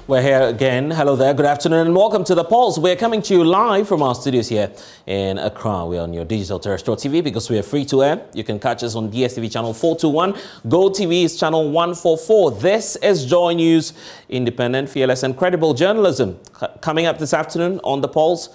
We're here again. Hello there. Good afternoon and welcome to The Pulse. We're coming to you live from our studios here in Accra. We're on your digital terrestrial TV because we are free to air. You can catch us on DSTV channel 421. Go TV is channel 144. This is Joy News, independent, fearless and credible journalism. Coming up this afternoon on The Pulse,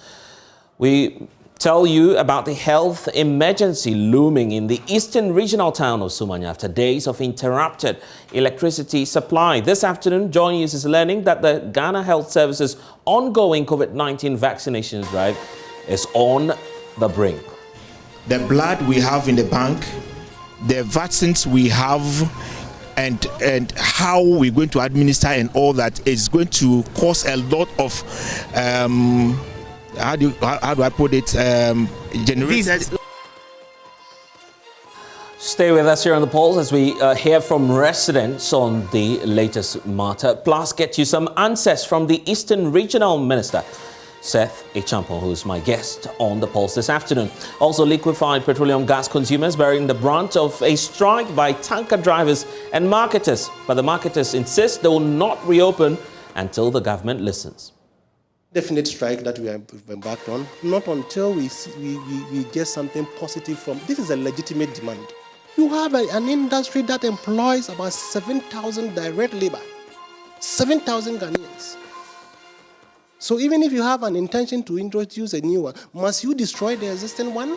we tell you about the health emergency looming in the eastern regional town of Sumanya after days of interrupted electricity supply. This afternoon, JoyNews is learning that the Ghana Health Service's ongoing COVID-19 vaccination drive is on the brink. The blood we have in the bank, the vaccines we have, and how we're going to administer and all that is going to cause a lot of how do I put it? Generated. Stay with us here on The Pulse as we hear from residents on the latest matter. Plus, get you some answers from the Eastern Regional Minister, Seth Echampo, who is my guest on The Pulse this afternoon. Also, liquefied petroleum gas consumers bearing the brunt of a strike by tanker drivers and marketers. But the marketers insist they will not reopen until the government listens. Definite strike that we have embarked on, not until we get something positive from. This is a legitimate demand. You have an industry that employs about 7,000 direct labor, 7,000 Ghanaians. So even if you have an intention to introduce a new one, must you destroy the existing one?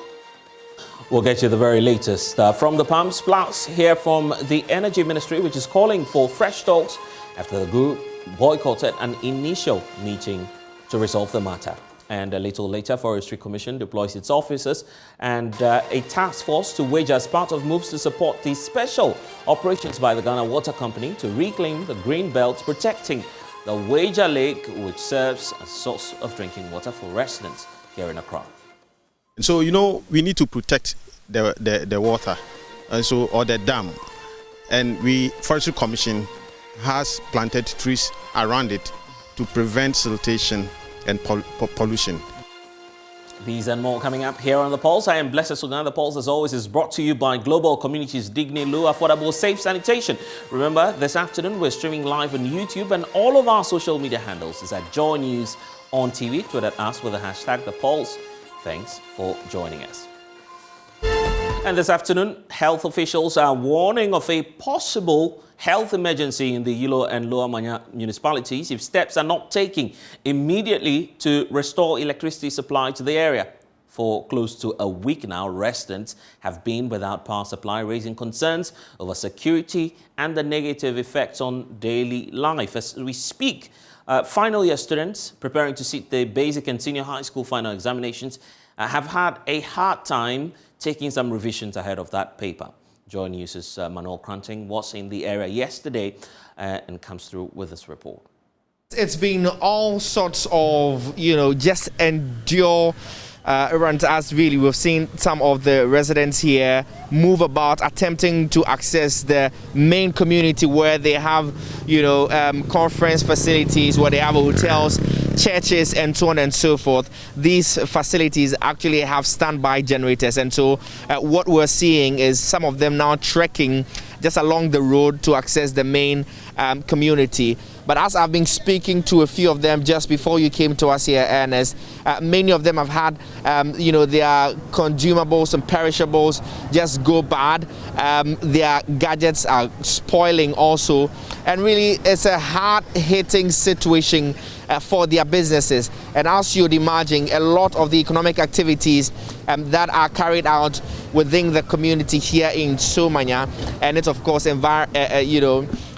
We'll get you the very latest from the pumps, plus hear from the Energy Ministry, which is calling for fresh talks after the group boycotted an initial meeting to resolve the matter. And a little later, Forestry Commission deploys its officers and a task force to wage as part of moves to support the special operations by the Ghana Water Company to reclaim the green belt, protecting the Wager Lake, which serves as a source of drinking water for residents here in Accra. So, we need to protect the water, and so or the dam. And Forestry Commission has planted trees around it to prevent siltation and pollution. These and more coming up here on The Pulse. I am Blessed Sogah. The Pulse, as always, is brought to you by Global Communities Digni Lu, affordable, safe sanitation. Remember, this afternoon we're streaming live on YouTube, and all of our social media handles is at JoyNews on TV. Twitter us with the hashtag The Pulse. Thanks for joining us. And this afternoon, health officials are warning of a possible health emergency in the Yilo and Lower Manya municipalities if steps are not taken immediately to restore electricity supply to the area. For close to a week now, residents have been without power supply, raising concerns over security and the negative effects on daily life. As we speak, final year students preparing to sit the basic and senior high school final examinations have had a hard time taking some revisions ahead of that paper. JoyNews' Manuel Cranting was in the area yesterday and comes through with this report. It's been all sorts of, just endure around us, really. We've seen some of the residents here move about, attempting to access the main community where they have, conference facilities, where they have hotels, churches, and so on and so forth. These facilities actually have standby generators, and so what we're seeing is some of them now trekking just along the road to access the main community. But as I've been speaking to a few of them just before you came to us here, Ernest, many of them have had, their consumables and perishables just go bad. Their gadgets are spoiling also. And really, it's a hard-hitting situation for their businesses. And as you'd imagine, a lot of the economic activities that are carried out within the community here in Sumanya, and it's of course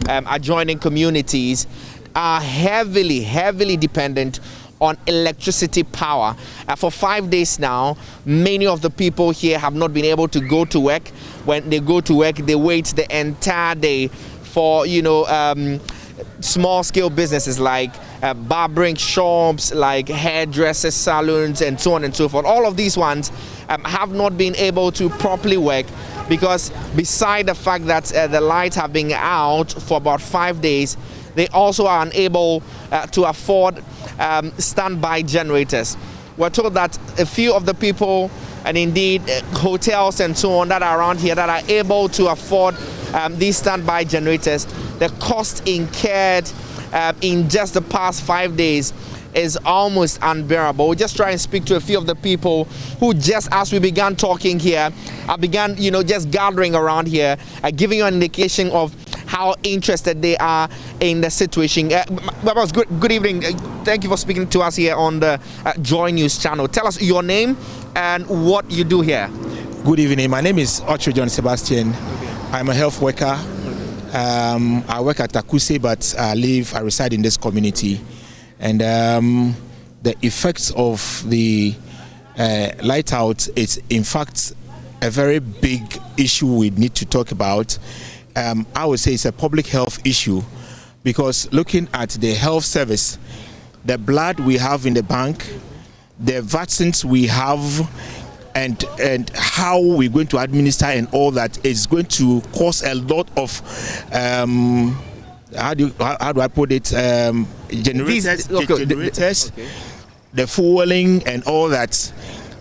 adjoining communities, are heavily dependent on electricity power. For 5 days now, many of the people here have not been able to go to work. When they go to work, they wait the entire day for small-scale businesses like barbering shops, like hairdressers, salons, and so on and so forth. All of these ones have not been able to properly work because beside the fact that the lights have been out for about 5 days, they also are unable to afford standby generators. We're told that a few of the people, and indeed hotels and so on that are around here that are able to afford these standby generators, the cost incurred in just the past 5 days is almost unbearable. We'll just try and speak to a few of the people who, just as we began talking here, began, just gathering around here, giving you an indication of how interested they are in the situation. Babas, good evening. Thank you for speaking to us here on the JoyNews channel. Tell us your name and what you do here. Good evening. My name is Ocho John Sebastian. I'm a health worker. I work at Takuse, but I reside in this community. And the effects of the light out is, in fact, a very big issue we need to talk about. I would say it's a public health issue, because looking at the health service, the blood we have in the bank, the vaccines we have, and how we're going to administer and all that is going to cause a lot of how do I put it, generators, the fueling and all that,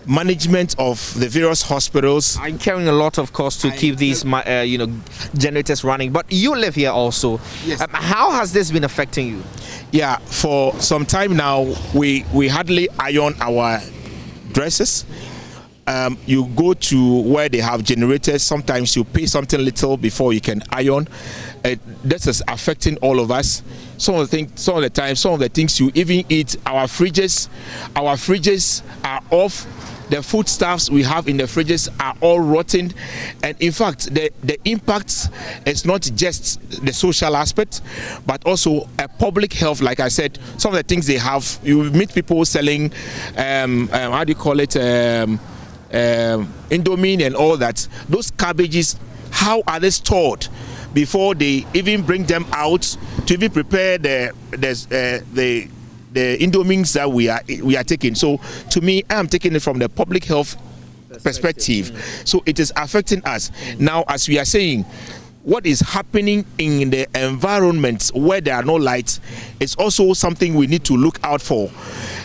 management of the various hospitals. I'm carrying a lot of costs to keep these generators running, but you live here also. Yes. How has this been affecting you? Yeah, for some time now we hardly iron our dresses. You go to where they have generators, sometimes you pay something little before you can iron. This is affecting all of us. Some of the things you even eat, our fridges are off. The foodstuffs we have in the fridges are all rotten. And in fact, the impact is not just the social aspect, but also a public health. Like I said, some of the things they have, you meet people selling, how do you call it, Indomie and all that. Those cabbages, how are they stored before they even bring them out to even prepare the Indomies that we are taking? So to me, I am taking it from the public health perspective. So it is affecting us. Now, as we are saying, what is happening in the environments where there are no lights is also something we need to look out for.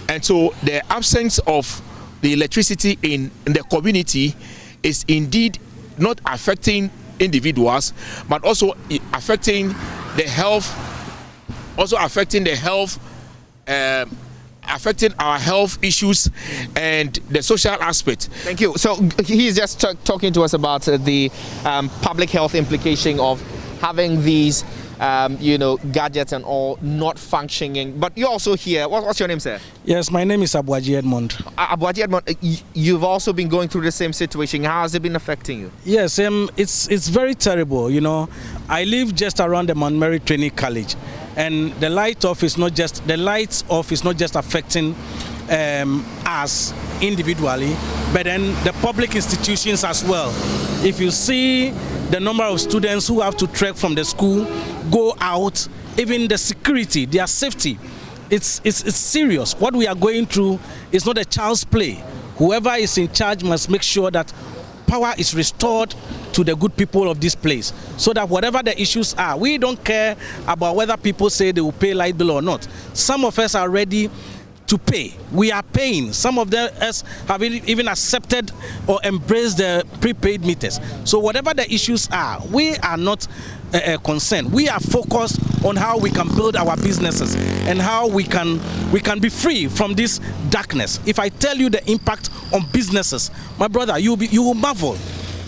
And so the absence of the electricity in the community is indeed not affecting individuals, but also affecting the health, affecting our health issues and the social aspect. Thank you. So he's just talking to us about the public health implication of having these gadgets and all not functioning. But you're also here. What's your name, sir? Yes, my name is Abuaji Edmond. Abuaji Edmond, you've also been going through the same situation. How has it been affecting you? Yes, it's very terrible. I live just around the Mount Mary Training College, and the lights off is not just affecting us individually, but then the public institutions as well. If you see the number of students who have to trek from the school, go out, even the security, their safety, it's serious. What we are going through is not a child's play. Whoever is in charge must make sure that power is restored to the good people of this place, so that whatever the issues are, we don't care about whether people say they will pay light bill or not. Some of us are ready to pay. We are paying. Some of us have even accepted or embraced the prepaid meters. So whatever the issues are, we are not concerned. We are focused on how we can build our businesses and how we can be free from this darkness. If I tell you the impact on businesses, my brother, you will marvel.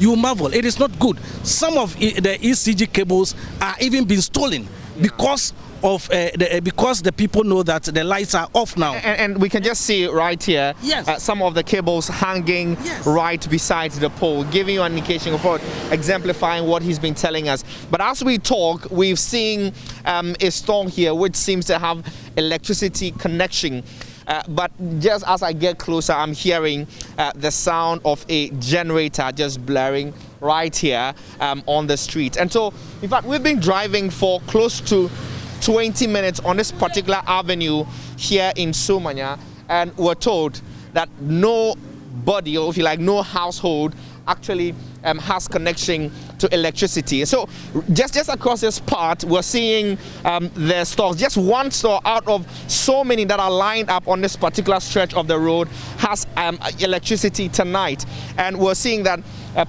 You will marvel. It is not good. Some of the ECG cables are even being stolen because the people know that the lights are off now. And we can just see right here, yes, some of the cables hanging, yes, right beside the pole, giving you an indication of what, exemplifying what he's been telling us. But as we talk, we've seen a store here which seems to have electricity connection. But just as I get closer, I'm hearing the sound of a generator just blaring right here on the street. And so, in fact, we've been driving for close to 20 minutes on this particular avenue here in Somanya, and we're told that nobody, or if you like, no household actually has connection to electricity. So just across this part, we're seeing the stores. Just one store out of so many that are lined up on this particular stretch of the road has electricity tonight, and we're seeing that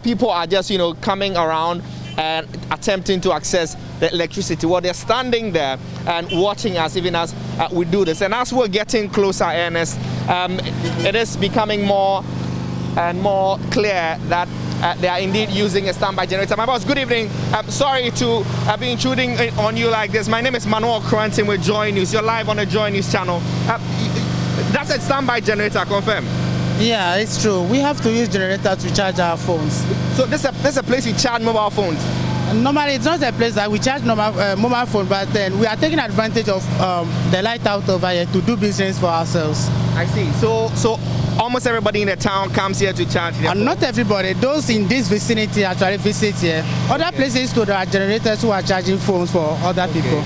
people are just coming around and attempting to access the electricity. Well, they're standing there and watching us even as we do this. And as we're getting closer, Ernest, it is becoming more and more clear that they are indeed using a standby generator. My boss, good evening. I'm sorry to be intruding on you like this. My name is Manuel Cranton with JoyNews. You're live on the JoyNews channel. That's a standby generator, confirm? Yeah, it's true. We have to use generator to charge our phones. So this is a place you charge mobile phones? Normally, it's not a place that we charge mobile phone, but then we are taking advantage of the light out over here to do business for ourselves. I see. So almost everybody in the town comes here to charge their phone. Not everybody. Those in this vicinity actually visit here. Other places too, there are generators who are charging phones for other people.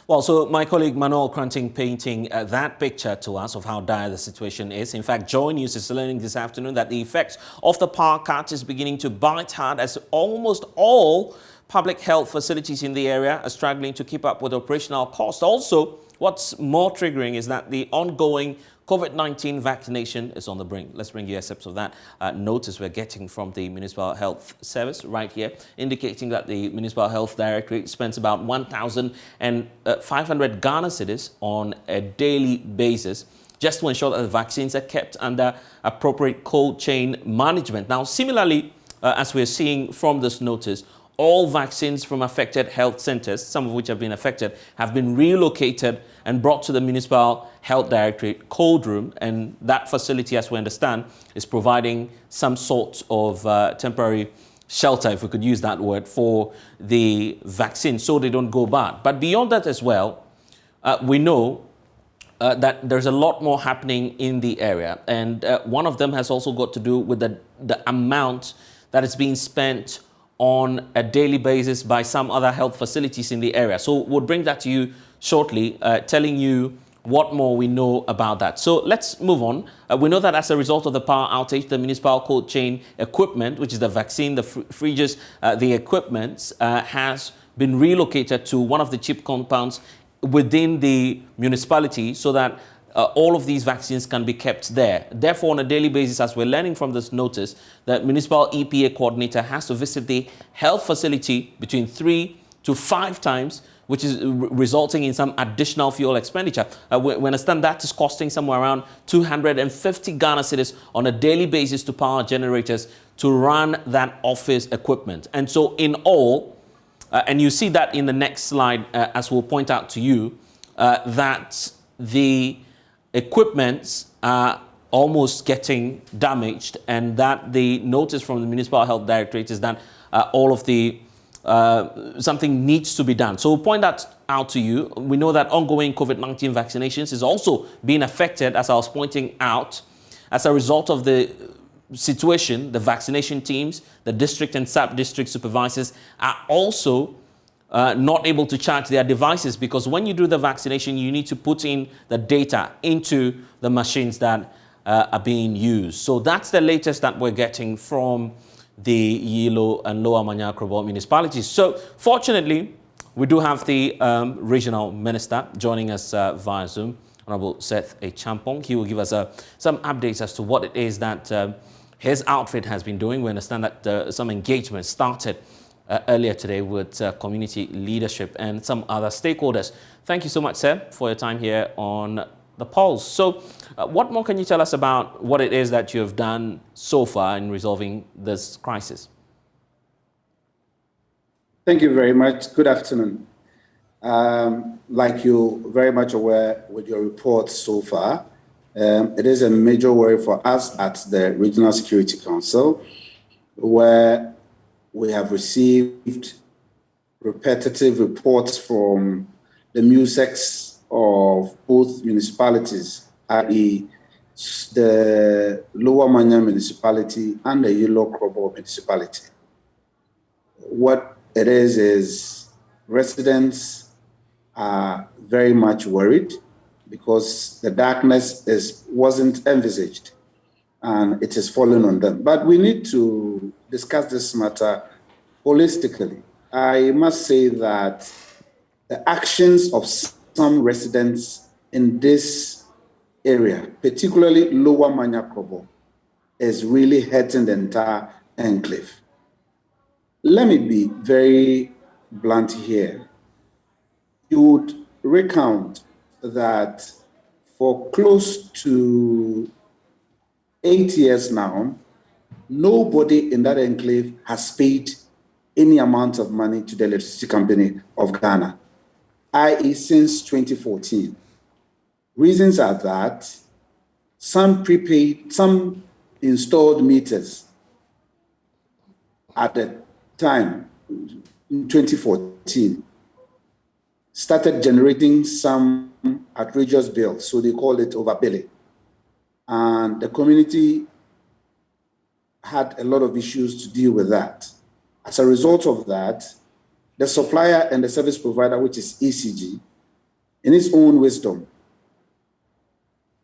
Well, so my colleague Manuel Cranting painting that picture to us of how dire the situation is. In fact, JoyNews is learning this afternoon that the effects of the power cut is beginning to bite hard as almost all public health facilities in the area are struggling to keep up with operational costs. Also, what's more triggering is that the ongoing COVID-19 vaccination is on the brink. Let's bring you excerpts of that notice we're getting from the Municipal Health Service right here, indicating that the Municipal Health Directorate spends about 1,500 Ghana cedis on a daily basis just to ensure that the vaccines are kept under appropriate cold chain management. Now, similarly, as we're seeing from this notice, all vaccines from affected health centers, some of which have been affected, have been relocated and brought to the Municipal Health Directorate cold room. And that facility, as we understand, is providing some sort of temporary shelter, if we could use that word, for the vaccine so they don't go bad. But beyond that as well, we know that there's a lot more happening in the area. And one of them has also got to do with the amount that is being spent on a daily basis by some other health facilities in the area. So we'll bring that to you shortly, telling you what more we know about that. So let's move on. We know that as a result of the power outage, the municipal cold chain equipment, which is the vaccine, the fridges, the equipment, has been relocated to one of the chip compounds within the municipality so that all of these vaccines can be kept there. Therefore, on a daily basis, as we're learning from this notice, the municipal EPA coordinator has to visit the health facility between 3 to 5 times, which is resulting in some additional fuel expenditure. We understand that is costing somewhere around 250 Ghana cedis on a daily basis to power generators to run that office equipment. And so in all, and you see that in the next slide, as we'll point out to you, that the equipments are almost getting damaged, and that the notice from the Municipal Health Directorate is that all of the something needs to be done. So we'll point that out to you. We know that ongoing COVID-19 vaccinations is also being affected, as I was pointing out, as a result of the situation. The vaccination teams, the district and sub-district supervisors are also not able to charge their devices, because when you do the vaccination, you need to put in the data into the machines that are being used. So that's the latest that we're getting from the Yilo and Lower Manyakrobo municipalities. So fortunately, we do have the regional minister joining us via Zoom, Honorable Seth A. Champong. He will give us some updates as to what it is that his outfit has been doing. We understand that some engagement started earlier today with community leadership and some other stakeholders. Thank you so much, sir, for your time here on The Pulse. So what more can you tell us about what it is that you have done so far in resolving this crisis? Thank you very much. Good afternoon. Like you're very much aware with your report so far, it is a major worry for us at the Regional Security Council, where we have received repetitive reports from the MUSECs of both municipalities, i.e. the Lower Manya municipality and the Yilo Krobo municipality. What it is residents are very much worried because the darkness wasn't envisaged and it is falling on them. But we need to discuss this matter holistically. I must say that the actions of some residents in this area, particularly Lower Manyakrobo, is really hurting the entire enclave. Let me be very blunt here. You would recount that for close to 8 years now, nobody in that enclave has paid any amount of money to the Electricity Company of Ghana, i.e. since 2014. Reasons are that some installed meters at the time, in 2014, started generating some outrageous bills, so they call it overbilling. And the community had a lot of issues to deal with that. As a result of that, the supplier and the service provider, which is ECG, in its own wisdom,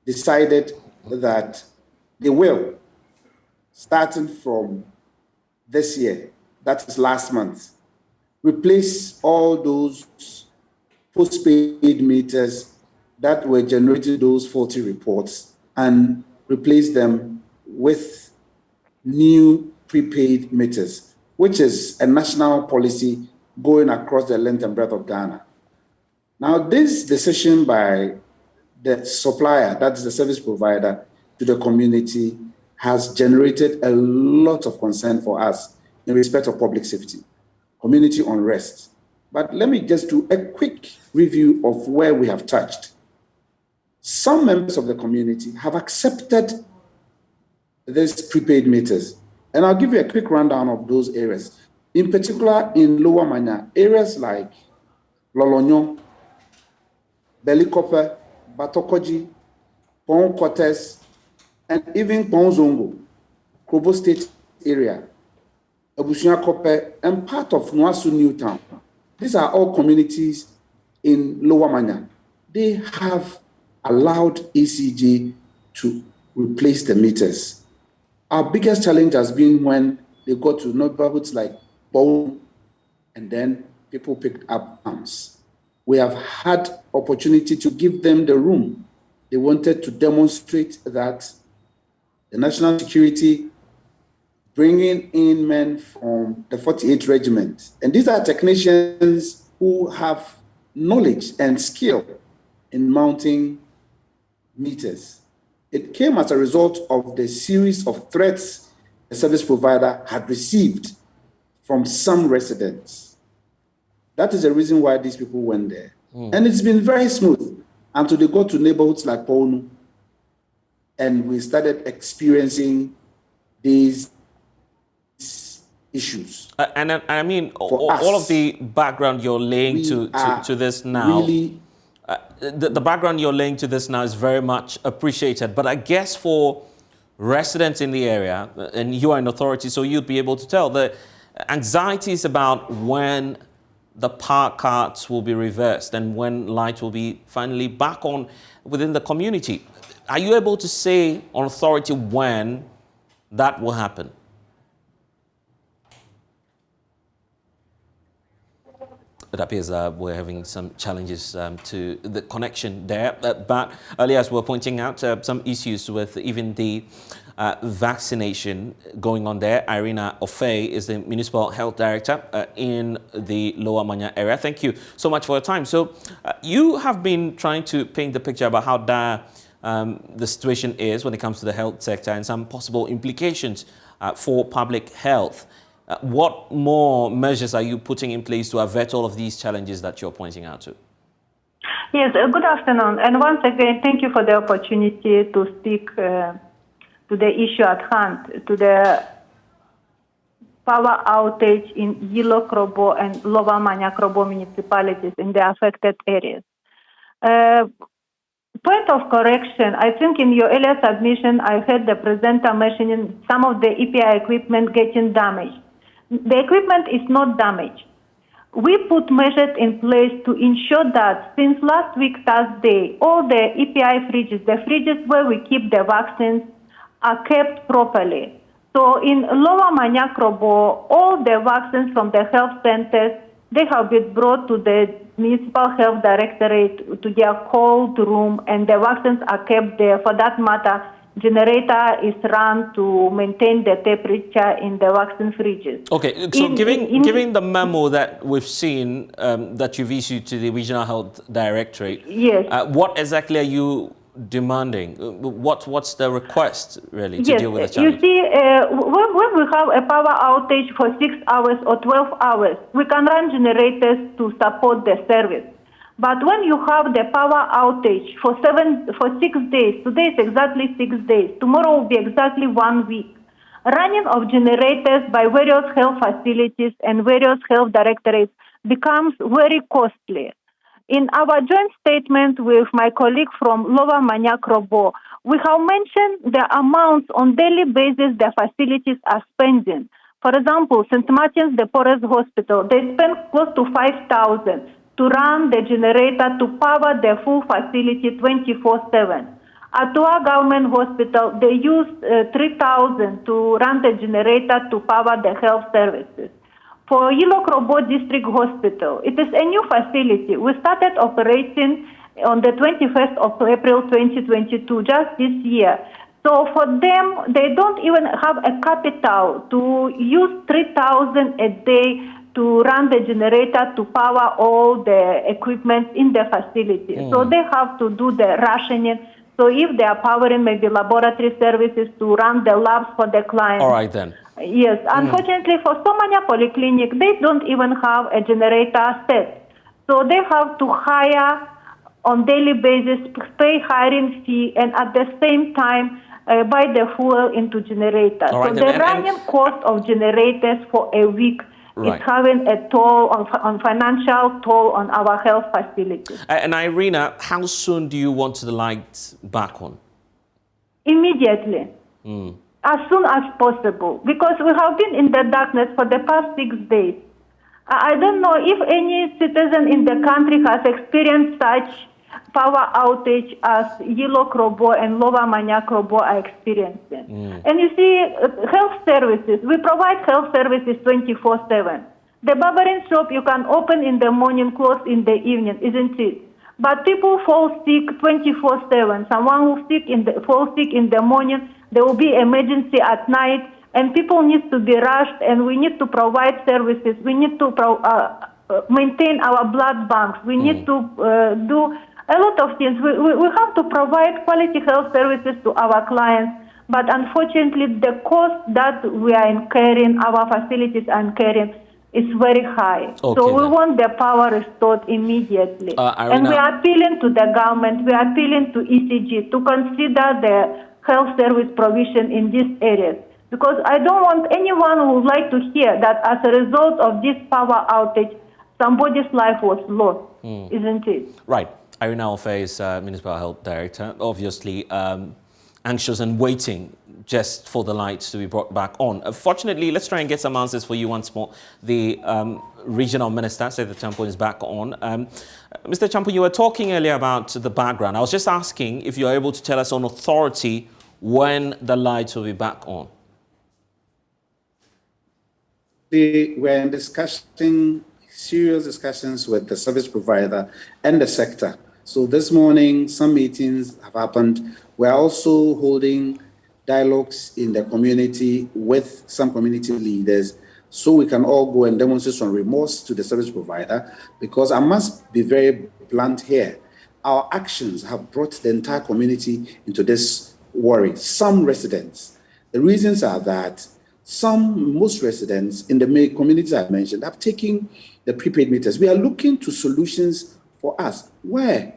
decided that they will, starting from this year, that is last month, replace all those postpaid meters that were generating those faulty reports and replace them with new prepaid meters, which is a national policy going across the length and breadth of Ghana. Now, this decision by the supplier, that's the service provider, to the community has generated a lot of concern for us in respect of public safety, community unrest. But let me just do a quick review of where we have touched. Some members of the community have accepted these prepaid meters, and I'll give you a quick rundown of those areas. In particular, in Lower Manya, areas like Lolonyo, Belikope, Batokoji, Pon Cortes, and even Pon Zongo, Krobo State area, Abusunya Kope, and part of Nwasu Newtown. These are all communities in Lower Manya. They have allowed ECG to replace the meters. Our biggest challenge has been when they got to neighborhoods like Bone, and then people picked up arms. We have had opportunity to give them the room. They wanted to demonstrate that the national security, bringing in men from the 48th Regiment, and these are technicians who have knowledge and skill in mounting meters. It came as a result of the series of threats the service provider had received from some residents. That is the reason why these people went there. And it's been very smooth until they got to neighborhoods like Ponu, and we started experiencing these issues. And I mean, all of the background you're laying to this now, really, the background you're laying to this now is very much appreciated. But I guess for residents in the area, and you are an authority, so you'd be able to tell, the anxieties about when the power cuts will be reversed and when light will be finally back on within the community. Are you able to say on authority when that will happen? It appears we're having some challenges to the connection there. But earlier, as we were pointing out, some issues with even the vaccination going on there. Irina Ofei is the Municipal Health Director in the Lower Manya area. Thank you so much for your time. So you have been trying to paint the picture about how dire the situation is when it comes to the health sector and some possible implications for public health. What more measures are you putting in place to avert all of these challenges that you're pointing out to? Yes, good afternoon. And once again, thank you for the opportunity to speak to the issue at hand, to the power outage in Yilo, Krobo, and Lower Manya Krobo municipalities in the affected areas. Point of correction, I think in your earlier submission, I heard the presenter mentioning some of the EPI equipment getting damaged. The equipment is not damaged. We put measures in place to ensure that since last week, Thursday, all the EPI fridges, the fridges where we keep the vaccines, are kept properly. So in Lower Manya Krobo, all the vaccines from the health centers, they have been brought to the Municipal Health Directorate to their cold room, and the vaccines are kept there. For that matter, generator is run to maintain the temperature in the vaccine fridges. Okay, so given the memo that we've seen that you've issued to the Regional Health Directorate, yes. What exactly are you demanding? What's the request really to deal with the challenge? You see, when we have a power outage for 6 hours or 12 hours, we can run generators to support the service. But when you have the power outage for 6 days, today is exactly 6 days, tomorrow will be exactly 1 week, running of generators by various health facilities and various health directorates becomes very costly. In our joint statement with my colleague from Lower Manya-Krobo, we have mentioned the amounts on daily basis the facilities are spending. For example, St. Martin's de Porres Hospital, they spend close to 5,000 to run the generator to power the full facility 24/7. At our government hospital, they use 3,000 to run the generator to power the health services. For Yilo Krobo District Hospital, it is a new facility. We started operating on the 21st of April 2022, just this year. So for them, they don't even have a capital to use 3,000 a day to run the generator to power all the equipment in the facility. So they have to do the rationing. So if they are powering maybe laboratory services to run the labs for the clients. All right then. Yes, unfortunately for Somania Polyclinic, they don't even have a generator set. So they have to hire on daily basis, pay hiring fee, and at the same time buy the fuel into generators. Right, so the running cost of generators for a week is having a toll on financial toll on our health facilities. And Irina, how soon do you want the lights back on? Immediately. As soon as possible, because we have been in the darkness for the past 6 days. I don't know if any citizen in the country has experienced such power outage as Yilo Krobo and Lower Manya-Krobo are experiencing. And you see, health services, we provide health services 24/7. The barbering shop you can open in the morning, close in the evening, isn't it? But people fall sick 24/7. Someone who falls sick in the morning, there will be emergency at night, and people need to be rushed, and we need to provide services. We need to maintain our blood banks. We need to do a lot of things. We have to provide quality health services to our clients, but unfortunately, the cost that we are incurring, our facilities are incurring, is very high. Okay, so we then. want the power restored immediately. Irina, and we are appealing to the government, we are appealing to ECG to consider the health service provision in these areas. Because I don't want anyone who would like to hear that as a result of this power outage, somebody's life was lost, isn't it? Right. Irina Ofe is Municipal Health Director, obviously anxious and waiting just for the lights to be brought back on. Fortunately, let's try and get some answers for you once more. The regional minister said the Champo is back on. Mr. Champo, you were talking earlier about the background. I was just asking if you're able to tell us on authority when the lights will be back on. We're in serious discussions with the service provider and the sector. So this morning, some meetings have happened. We're also holding dialogues in the community with some community leaders so we can all go and demonstrate some remorse to the service provider, because I must be very blunt here. Our actions have brought the entire community into this worry. Some residents, the reasons are that most residents in the communities I mentioned have taken the prepaid meters. We are looking to solutions for us. Where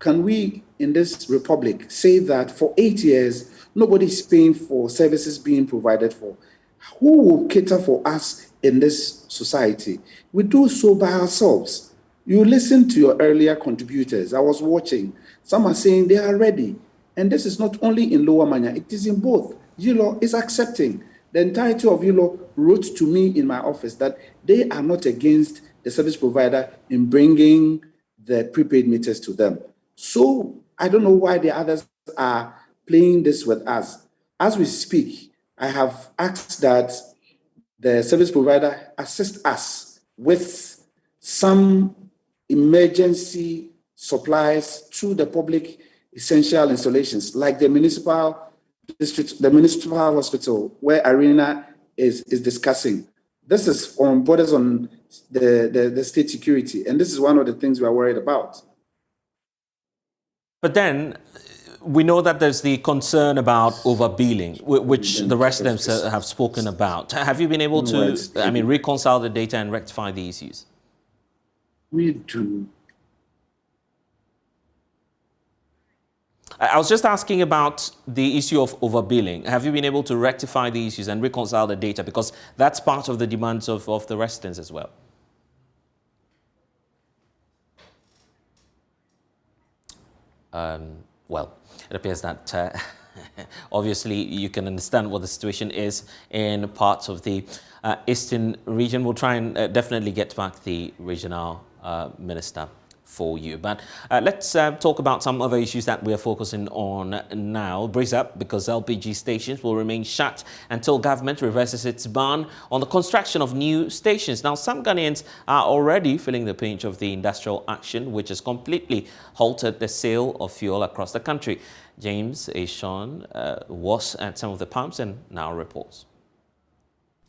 can we in this republic say that for 8 years, nobody is paying for services being provided for? Who will cater for us in this society? We do so by ourselves. You listen to your earlier contributors. I was watching. Some are saying they are ready. And this is not only in Lower Manya, it is in both. Yilo is accepting. The entirety of Yilo wrote to me in my office that they are not against the service provider in bringing the prepaid meters to them. So I don't know why the others are playing this with us. As we speak, I have asked that the service provider assist us with some emergency supplies to the public essential installations, like the municipal the municipal hospital, where Arena is discussing. This is on borders on the state security, and this is one of the things we are worried about. But then we know that there's the concern about overbilling, which the residents have spoken about. Have you been able to, reconcile the data and rectify the issues? We do. I was just asking about the issue of overbilling. Have you been able to rectify the issues and reconcile the data? Because that's part of the demands of the residents as well. Well, it appears that obviously you can understand what the situation is in parts of the eastern region. We'll try and definitely get back the regional minister for you. But let's talk about some other issues that we are focusing on now. Brace up, because LPG stations will remain shut until government reverses its ban on the construction of new stations. Now, some Ghanaians are already feeling the pinch of the industrial action, which has completely halted the sale of fuel across the country. James Ashon was at some of the pumps and now reports.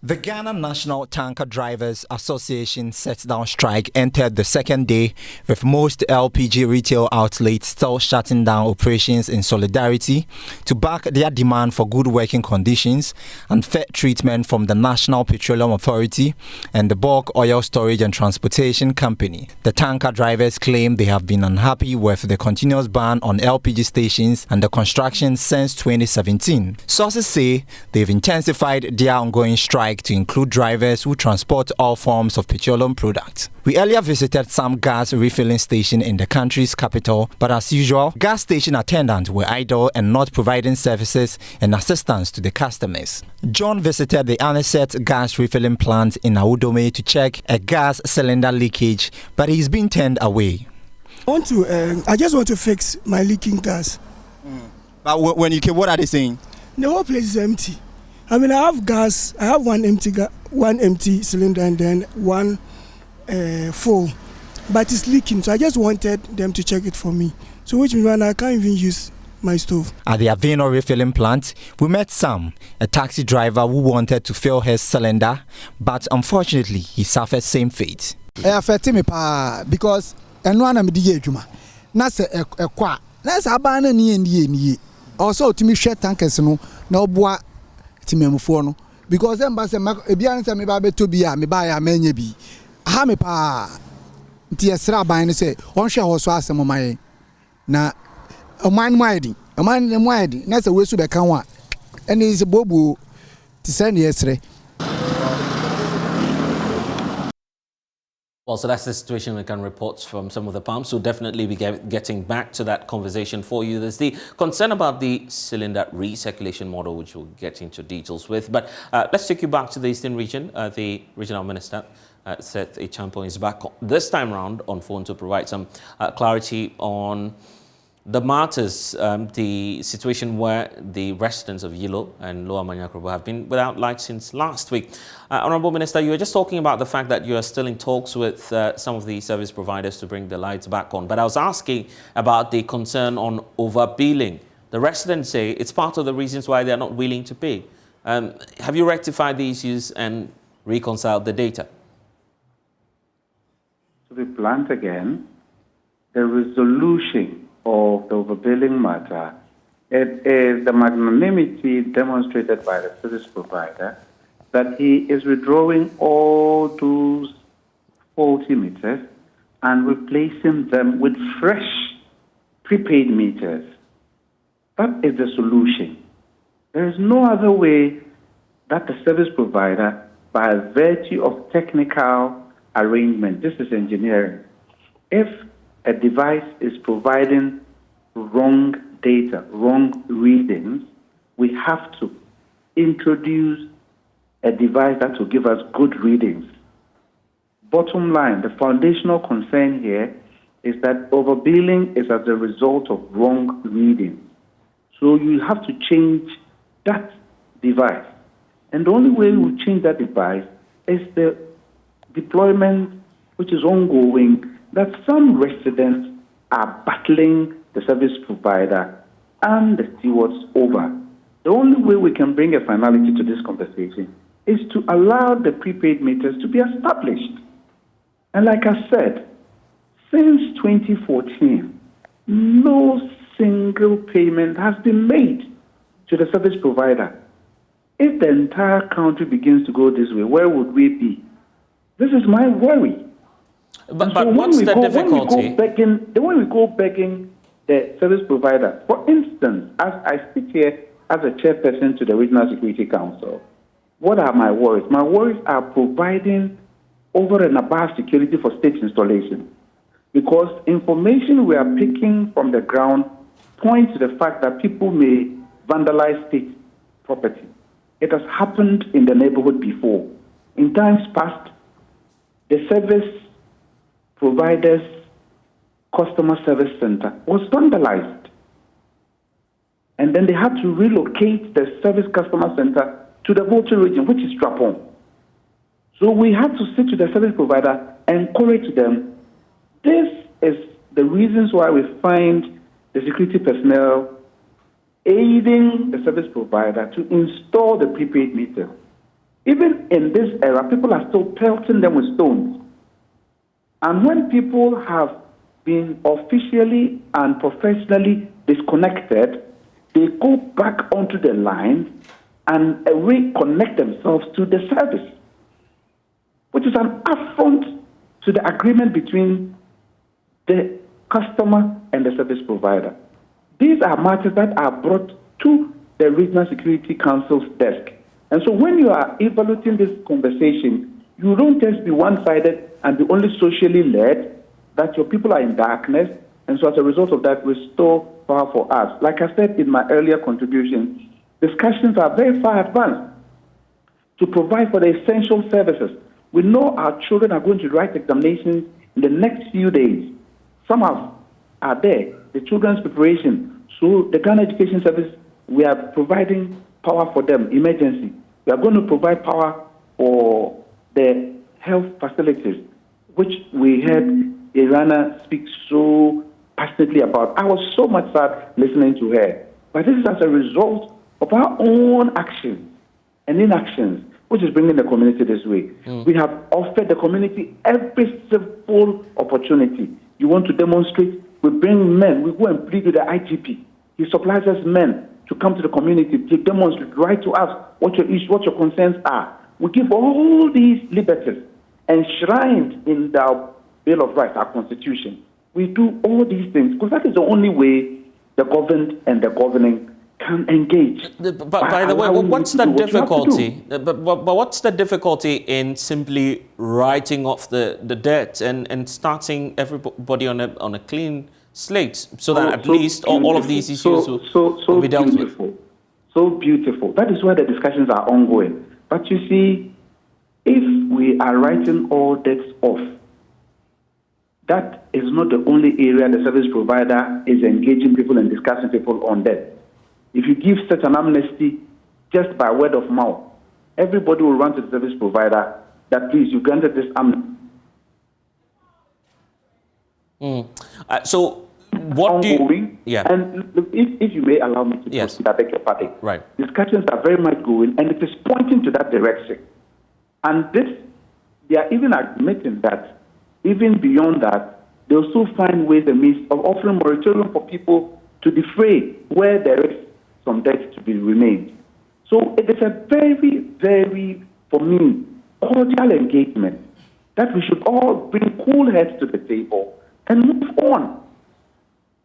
The Ghana National Tanker Drivers Association set-down strike entered the second day, with most LPG retail outlets still shutting down operations in solidarity to back their demand for good working conditions and fair treatment from the National Petroleum Authority and the Bulk Oil Storage and Transportation Company. The tanker drivers claim they have been unhappy with the continuous ban on LPG stations and the construction since 2017. Sources say they've intensified their ongoing strike to include drivers who transport all forms of petroleum products. We earlier visited some gas refilling station in the country's capital, but as usual, gas station attendants were idle and not providing services and assistance to the customers. John visited the Anisette gas refilling plant in Audome to check a gas cylinder leakage, but he's been turned away. I just want to fix my leaking gas. But when you came, what are they saying? The whole place is empty. I mean, I have gas. I have one empty cylinder and then one full, but it's leaking. So I just wanted them to check it for me. So which means I can't even use my stove. At the Aveno refilling plant, we met Sam, a taxi driver who wanted to fill his cylinder, but unfortunately, he suffered same fate. It affected me because one am the juma. That's a qua. That's a banana ni. Also, to me, share tankers no bois. Because them bas ebian me ba beto bia me ba ya manye bi ha me pa nti esra ban ne se on hwe ho so asem man na oman moidi na se wesu be kan wa ene is bobu ti se ne esre. Well, so that's the situation. We can report from some of the pumps. We'll definitely be getting back to that conversation for you. There's the concern about the cylinder recirculation model, which we'll get into details with. But let's take you back to the Eastern region. The regional minister, Seth Ichampo, is back this time round on phone to provide some clarity on the matters, the situation where the residents of Yilo and Lower Manyakrobo have been without light since last week. Honourable Minister, you were just talking about the fact that you are still in talks with some of the service providers to bring the lights back on. But I was asking about the concern on overbilling. The residents say it's part of the reasons why they are not willing to pay. Have you rectified the issues and reconciled the data? To be blunt again, the resolution of the overbilling matter, it is the magnanimity demonstrated by the service provider that he is withdrawing all those faulty meters and replacing them with fresh prepaid meters. That is the solution. There is no other way that the service provider, by virtue of technical arrangement, this is engineering, if a device is providing wrong data, wrong readings, we have to introduce a device that will give us good readings. Bottom line, the foundational concern here is that overbilling is as a result of wrong readings. So you have to change that device. And the only way we change that device is the deployment, which is ongoing, that some residents are battling the service provider and the stewards over. The only way we can bring a finality to this conversation is to allow the prepaid meters to be established. And like I said, since 2014, no single payment has been made to the service provider. If the entire country begins to go this way, where would we be? This is my worry. But what's the difficulty? When we go begging the service provider, for instance, as I sit here as a chairperson to the Regional Security Council, what are my worries? My worries are providing over and above security for state installation. Because information we are picking from the ground points to the fact that people may vandalize state property. It has happened in the neighborhood before. In times past, the service providers' customer service center was vandalized. And then they had to relocate the service customer center to the Volta region, which is Strapon. So we had to sit to the service provider and encourage them. This is the reasons why we find the security personnel aiding the service provider to install the prepaid meter. Even in this era, people are still pelting them with stones. And when people have been officially and professionally disconnected, they go back onto the line and reconnect themselves to the service, which is an affront to the agreement between the customer and the service provider. These are matters that are brought to the Regional Security Council's desk. And so when you are evaluating this conversation, you don't just be one-sided and be only socially led, that your people are in darkness, and so as a result of that, restore power for us. Like I said in my earlier contribution, discussions are very far advanced to provide for the essential services. We know our children are going to write examinations in the next few days. Some are there, the children's preparation. So the Ghana Education Service, we are providing power for them, emergency. We are going to provide power for the health facilities, which we heard Irana speak so passionately about. I was so much sad listening to her. But this is as a result of our own actions and inactions, which is bringing the community this way. We have offered the community every civil opportunity. You want to demonstrate? We bring men. We go and plead with the IGP. He supplies us men to come to the community to demonstrate, write to us what your issues, what your concerns are. We give all these liberties enshrined in the Bill of Rights, our Constitution. We do all these things because that is the only way the governed and the governing can engage. But by the way, what's the difficulty? But what's the difficulty in simply writing off the debt and starting everybody on a clean slate so that at least all of these issues will be dealt with? So beautiful. That is why the discussions are ongoing. But you see, if we are writing all debts off, that is not the only area the service provider is engaging people and discussing people on debt. If you give such an amnesty just by word of mouth, everybody will run to the service provider that, please, you granted this amnesty. So what do you... Yeah. And if you may allow me to proceed, I beg your pardon. Right. Discussions are very much going, and it is pointing to that direction. And this, they are even admitting that even beyond that, they'll still find ways and means of offering moratorium for people to defray where there is some debt to be remained. So it is a very, very, for me, cordial engagement that we should all bring cool heads to the table and move on.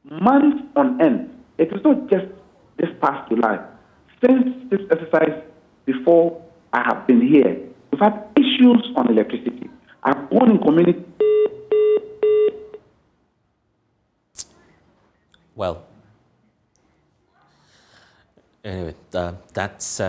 Months on end. It is not just this past July. Since this exercise, before I have been here, we've had issues on electricity. I've gone in community. Well, anyway, that's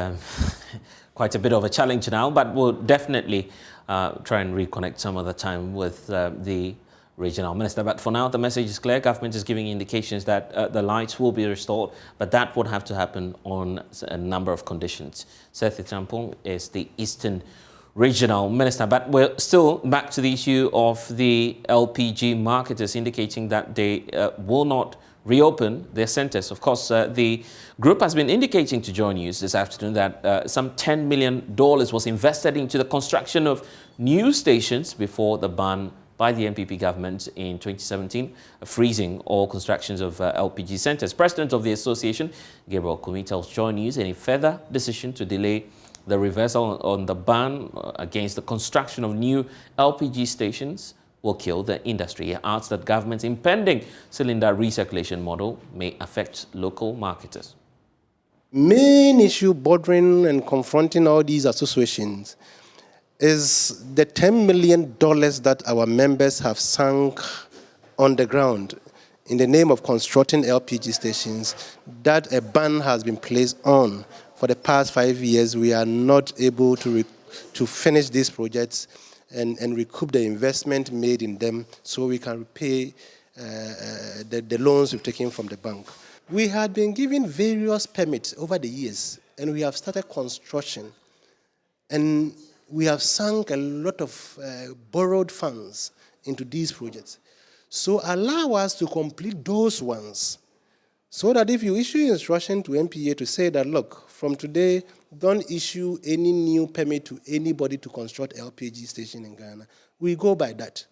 quite a bit of a challenge now, but we'll definitely try and reconnect some other time with the regional minister. But for now, the message is clear. Government is giving indications that the lights will be restored, but that would have to happen on a number of conditions. Seth Champong is the Eastern Regional Minister. But we're still back to the issue of the LPG marketers indicating that they will not reopen their centers. Of course, the group has been indicating to JoyNews this afternoon that some $10 million was invested into the construction of new stations before the ban by the NPP government in 2017, freezing all constructions of LPG centers. President of the association, Gabriel Kumi, tells JoyNews any further decision to delay the reversal on the ban against the construction of new LPG stations will kill the industry. He adds that government's impending cylinder recirculation model may affect local marketers. Main issue bordering and confronting all these associations is the $10 million that our members have sunk on the ground in the name of constructing LPG stations that a ban has been placed on. For the past 5 years, we are not able to finish these projects and recoup the investment made in them so we can repay the loans we've taken from the bank. We had been given various permits over the years, and we have started construction. And we have sunk a lot of borrowed funds into these projects. So allow us to complete those ones, so that if you issue instruction to MPA to say that, look, from today, don't issue any new permit to anybody to construct LPG station in Ghana, we go by that.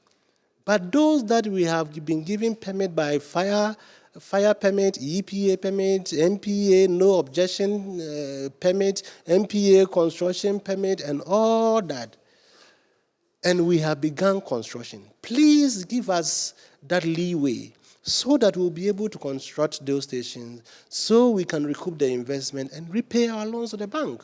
But those that we have been given permit by fire permit, EPA permit, MPA no objection permit, MPA construction permit, and all that, and we have begun construction, please give us that leeway so that we'll be able to construct those stations so we can recoup the investment and repay our loans to the bank.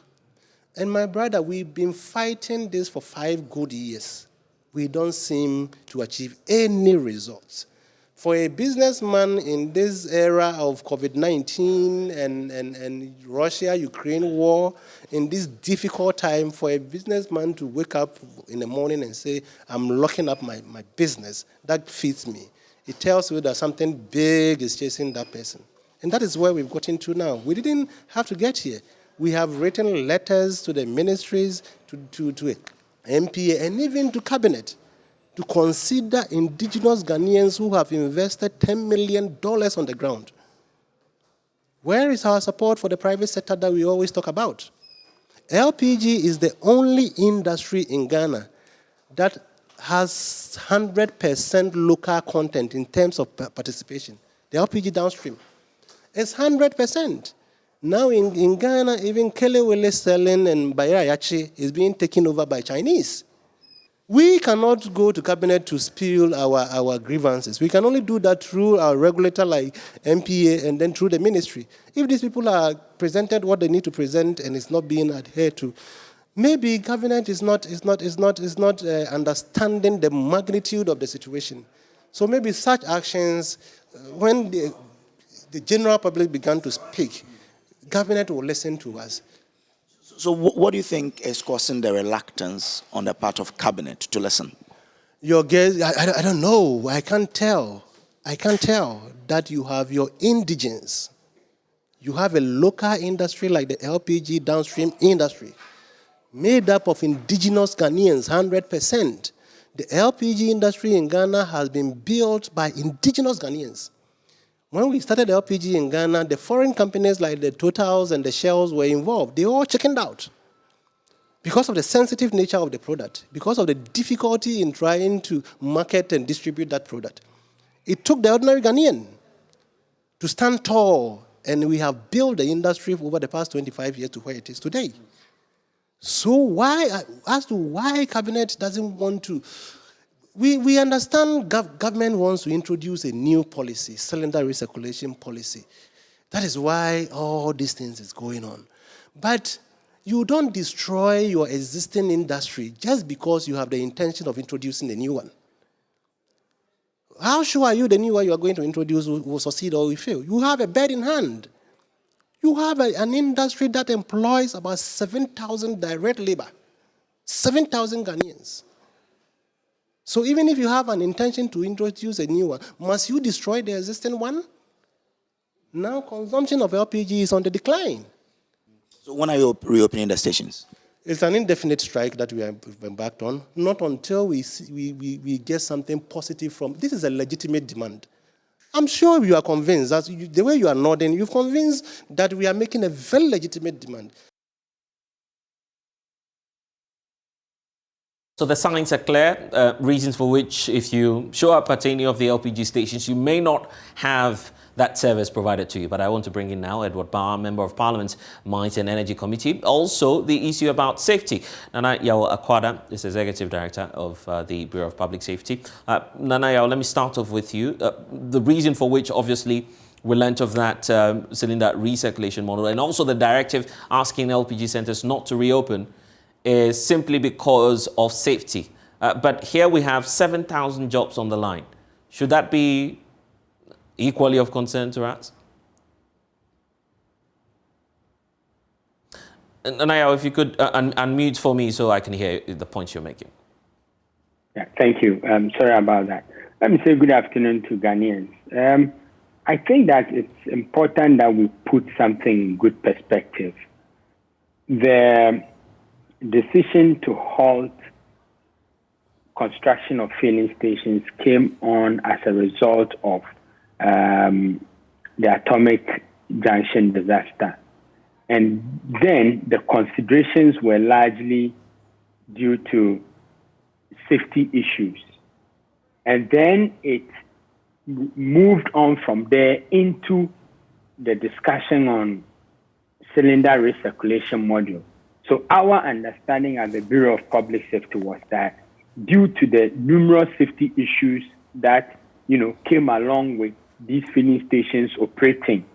And my brother, we've been fighting this for 5 good years. We don't seem to achieve any results. For a businessman in this era of COVID-19 and Russia-Ukraine war, in this difficult time, for a businessman to wake up in the morning and say, I'm locking up my business, that fits me. It tells you that something big is chasing that person. And that is where we've gotten to now. We didn't have to get here. We have written letters to the ministries, to MPA, and even to cabinet, to consider indigenous Ghanaians who have invested $10 million on the ground. Where is our support for the private sector that we always talk about? LPG is the only industry in Ghana that has 100% local content in terms of participation. The LPG downstream. It's 100%. Now in Ghana, even Kelewele selling and Bayerayachi is being taken over by Chinese. We cannot go to cabinet to spill our grievances. We can only do that through our regulator like MPA and then through the ministry. If these people are presented what they need to present and it's not being adhered to, maybe government is not understanding the magnitude of the situation. So maybe such actions, when the general public began to speak, government will listen to us. So what do you think is causing the reluctance on the part of cabinet to listen? Your guess, I don't know. I can't tell that you have your indigents. You have a local industry like the LPG downstream industry, made up of indigenous Ghanaians, 100%. The LPG industry in Ghana has been built by indigenous Ghanaians. When we started LPG in Ghana, the foreign companies like the Totals and the Shells were involved. They all chickened out because of the sensitive nature of the product, because of the difficulty in trying to market and distribute that product. It took the ordinary Ghanaian to stand tall, and we have built the industry over the past 25 years to where it is today. So as to why cabinet doesn't want to, we understand government wants to introduce a new policy, cylinder recirculation policy. That is why all these things is going on. But you don't destroy your existing industry just because you have the intention of introducing a new one. How sure are you the new one you are going to introduce will succeed or will fail? You have a bird in hand. You have an industry that employs about 7,000 direct labor, 7,000 Ghanaians. So even if you have an intention to introduce a new one, must you destroy the existing one? Now consumption of LPG is on the decline. So when are you reopening the stations? It's an indefinite strike that we have embarked on, not until we get something positive from. This is a legitimate demand. I'm sure you are convinced that the way you are nodding, you've convinced that we are making a very legitimate demand. So the signs are clear, reasons for which if you show up at any of the LPG stations, you may not have that service provided to you. But I want to bring in now Edward Barr, Member of Parliament's Mines and Energy Committee. Also, the issue about safety. Nana Yao Akwada is Executive Director of the Bureau of Public Safety. Nana Yao, let me start off with you. The reason for which, obviously, we learnt of that cylinder recirculation model and also the directive asking LPG centres not to reopen is simply because of safety. But here we have 7,000 jobs on the line. Should that be equally of concern to us? Naya, if you could unmute for me so I can hear the points you're making. Yeah, thank you. Sorry about that. Let me say good afternoon to Ghanaians. I think that it's important that we put something in good perspective. The decision to halt construction of filling stations came on as a result of the atomic junction disaster. And then the considerations were largely due to safety issues. And then it moved on from there into the discussion on cylinder recirculation module. So our understanding at the Bureau of Public Safety was that due to the numerous safety issues that, came along with these filling stations operating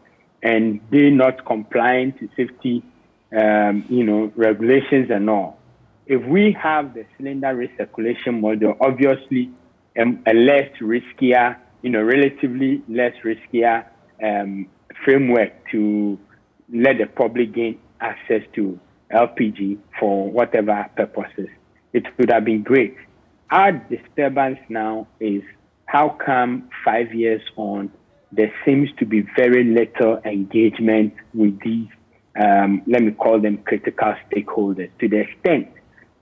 and they not complying to safety, regulations and all. If we have the cylinder recirculation model, obviously a less riskier, relatively less riskier framework to let the public gain access to LPG for whatever purposes, it would have been great. Our disturbance now is how come 5 years on, there seems to be very little engagement with these, let me call them critical stakeholders, to the extent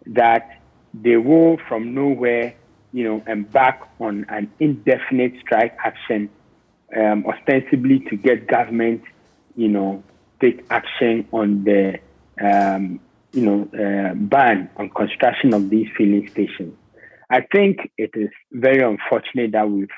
that they will from nowhere, embark on an indefinite strike action, ostensibly to get government, take action on the ban on construction of these filling stations. I think it is very unfortunate that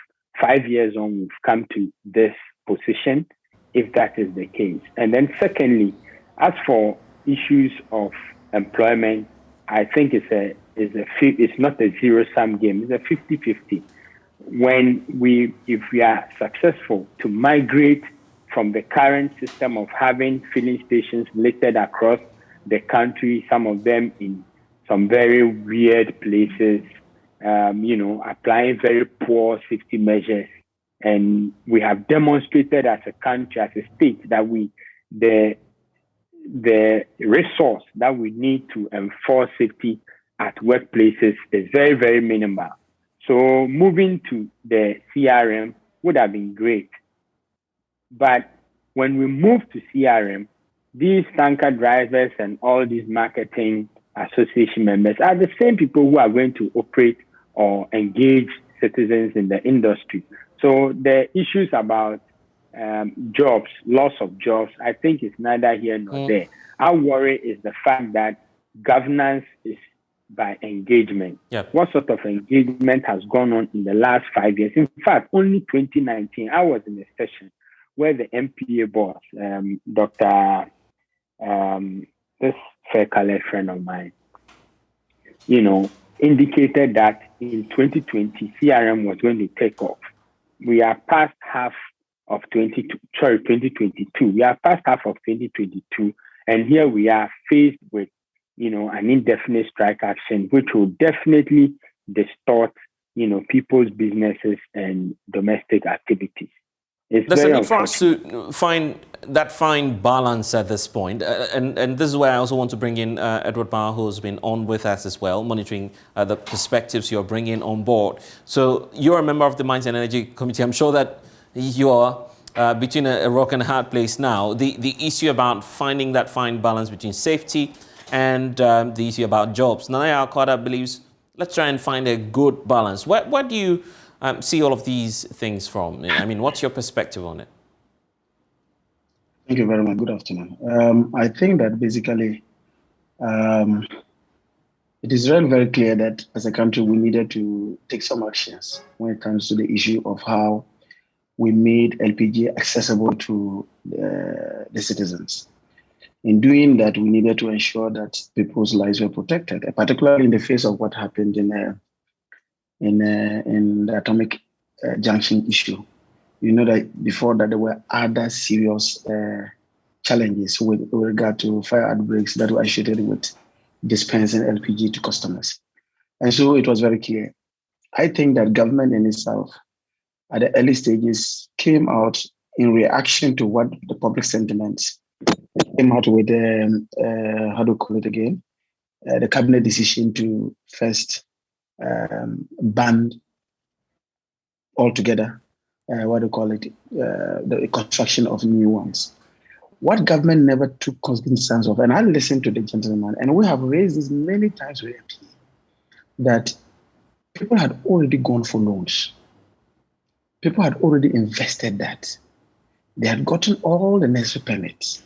5 years on, we've come to this position, if that is the case. And then secondly, as for issues of employment, I think it's not a zero-sum game. It's a 50-50. If we are successful to migrate from the current system of having filling stations littered across the country, some of them in some very weird places, applying very poor safety measures. And we have demonstrated as a country, as a state, that the resource that we need to enforce safety at workplaces is very, very minimal. So moving to the CRM would have been great. But when we move to CRM, these tanker drivers and all these marketing association members are the same people who are going to operate or engage citizens in the industry. So the issues about jobs, loss of jobs, I think is neither here nor there. Our worry is the fact that governance is by engagement. Yep. What sort of engagement has gone on in the last 5 years? In fact, only 2019, I was in a session where the MPA boss, Dr. This fair colored friend of mine, indicated that in 2020, CRM was going to take off. We are past half of 2022. We are past half of 2022. And here we are faced with, an indefinite strike action, which will definitely distort, people's businesses and domestic activities. There's a need for us to find that fine balance at this point. And this is where I also want to bring in Edward Barr, who's been on with us as well, monitoring the perspectives you're bringing on board. So you're a member of the Mines and Energy Committee. I'm sure that you're between a rock and a hard place now. The issue about finding that fine balance between safety and the issue about jobs. Nana Akwada believes, let's try and find a good balance. Where do you see all of these things from? I mean, what's your perspective on it? Thank you very much. Good afternoon. I think that basically it is very, very clear that as a country we needed to take some actions when it comes to the issue of how we made LPG accessible to the citizens. In doing that, we needed to ensure that people's lives were protected, particularly in the face of what happened in the atomic junction issue. You know that before that there were other serious challenges with regard to fire outbreaks that were associated with dispensing LPG to customers. And so it was very clear. I think that government in itself, at the early stages, came out in reaction to what the public sentiments came out with, how do you call it again? The cabinet decision to first ban altogether, the construction of new ones. What government never took cognizance of, and I listened to the gentleman, and we have raised this many times with MP, that people had already gone for loans. People had already invested that. They had gotten all the necessary permits.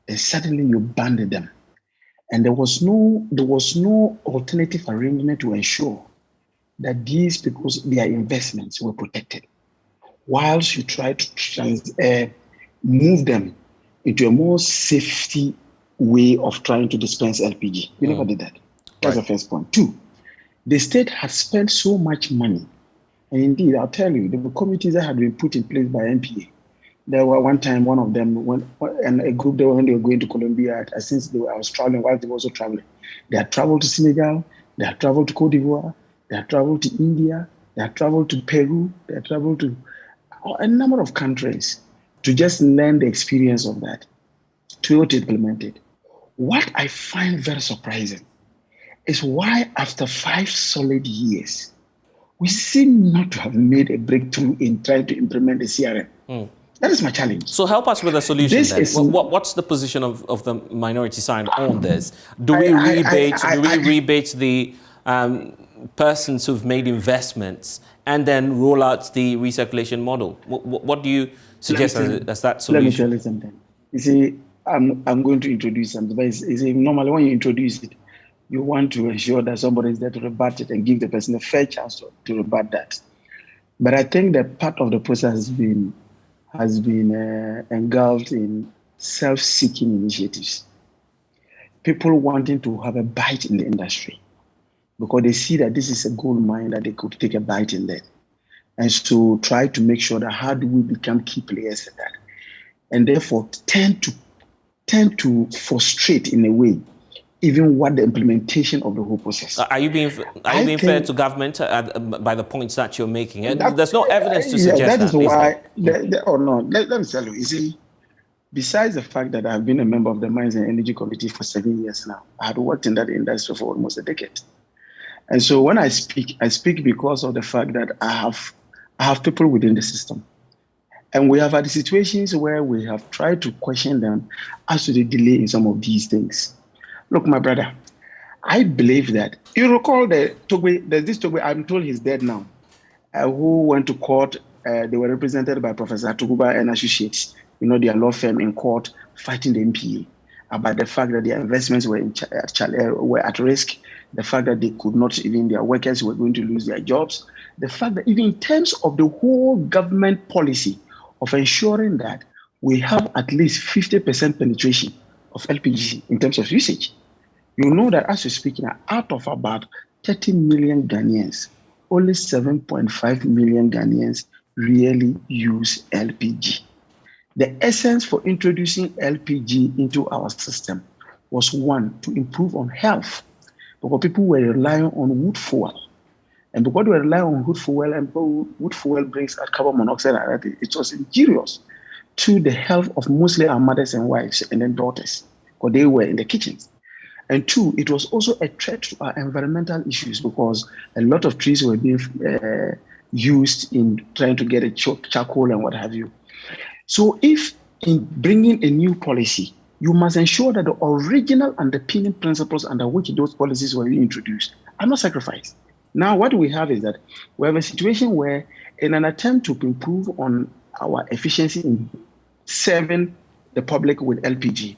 And suddenly you banned them. And there was no alternative arrangement to ensure that these people's their investments were protected. Whilst you try to move them into a more safety way of trying to dispense LPG. We never did that. That's the first point. 2, the state has spent so much money. And indeed, I'll tell you, the committees that had been put in place by NPA, there were one time, one of them, and a group, when they were going to Colombia, since I was traveling, while they were also traveling, they had traveled to Senegal, they had traveled to Cote d'Ivoire, they had traveled to India, they had traveled to Peru, they had traveled to a number of countries to just learn the experience of that, to be able to implement it. What I find very surprising is why after 5 solid years, we seem not to have made a breakthrough in trying to implement the CRM. That is my challenge. So help us with a solution then. What's the position of the minority side on this? Do we rebate the persons who've made investments and then roll out the recirculation model? What do you suggest as that solution? Let me tell you something. You see, I'm going to introduce something. But you see, normally when you introduce it, you want to ensure that somebody is there to rebut it and give the person a fair chance to rebut that. But I think that part of the process has been engulfed in self-seeking initiatives. People wanting to have a bite in the industry because they see that this is a gold mine that they could take a bite in there. And so try to make sure that how do we become key players in that? And therefore tend to frustrate in a way even what the implementation of the whole process. Are you being fair to government by the points that you're making? There's no evidence to suggest that. That is why. Let me tell you. You see, besides the fact that I've been a member of the Mines and Energy Committee for 7 years now, I had worked in that industry for almost a decade. And so when I speak because of the fact that I have people within the system. And we have had situations where we have tried to question them as to the delay in some of these things. Look, my brother, I believe that you recall there's this Togbe, I'm told he's dead now, who went to court. They were represented by Professor Tuguba and Associates, their law firm in court, fighting the MPA about the fact that their investments were at risk, the fact that they could not, even their workers were going to lose their jobs, the fact that even in terms of the whole government policy of ensuring that we have at least 50% penetration of LPG in terms of usage. You know that as you're speaking, out of about 30 million Ghanaians, only 7.5 million Ghanaians really use LPG. The essence for introducing LPG into our system was, 1, to improve on health, because people were relying on wood fuel. And because they were relying on wood fuel, and wood fuel brings carbon monoxide, it was injurious to the health of mostly our mothers and wives and then daughters, because they were in the kitchens. And 2, it was also a threat to our environmental issues because a lot of trees were being used in trying to get a charcoal and what have you. So if in bringing a new policy, you must ensure that the original underpinning principles under which those policies were introduced are not sacrificed. Now, what we have is that we have a situation where, in an attempt to improve on our efficiency in serving the public with LPG,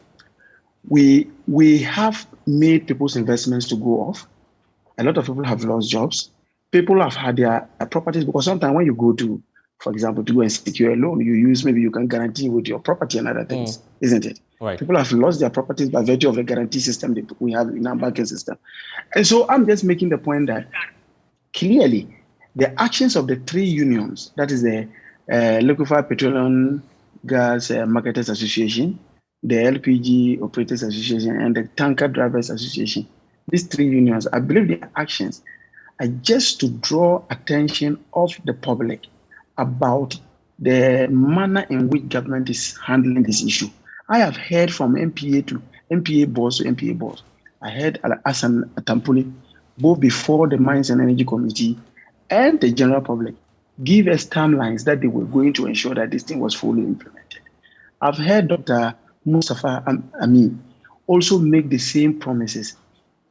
we have made people's investments to go off. A lot of people have lost jobs. People have had their properties, because sometimes when you go to, for example, to go and secure a loan, maybe you can guarantee with your property and other things, isn't it? Right. People have lost their properties by virtue of the guarantee system that we have in our banking system. And so I'm just making the point that clearly the actions of the three unions, that is the Liquefied Petroleum Gas Marketers Association, the LPG Operators Association, and the Tanker Drivers Association, these three unions, I believe their actions are just to draw attention of the public about the manner in which government is handling this issue. I have heard from MPA to MPA boss to MPA boss. I heard Asan Atampuni, both before the Mines and Energy Committee and the general public, give us timelines that they were going to ensure that this thing was fully implemented. I've heard Dr. Mustafa Amin also make the same promises.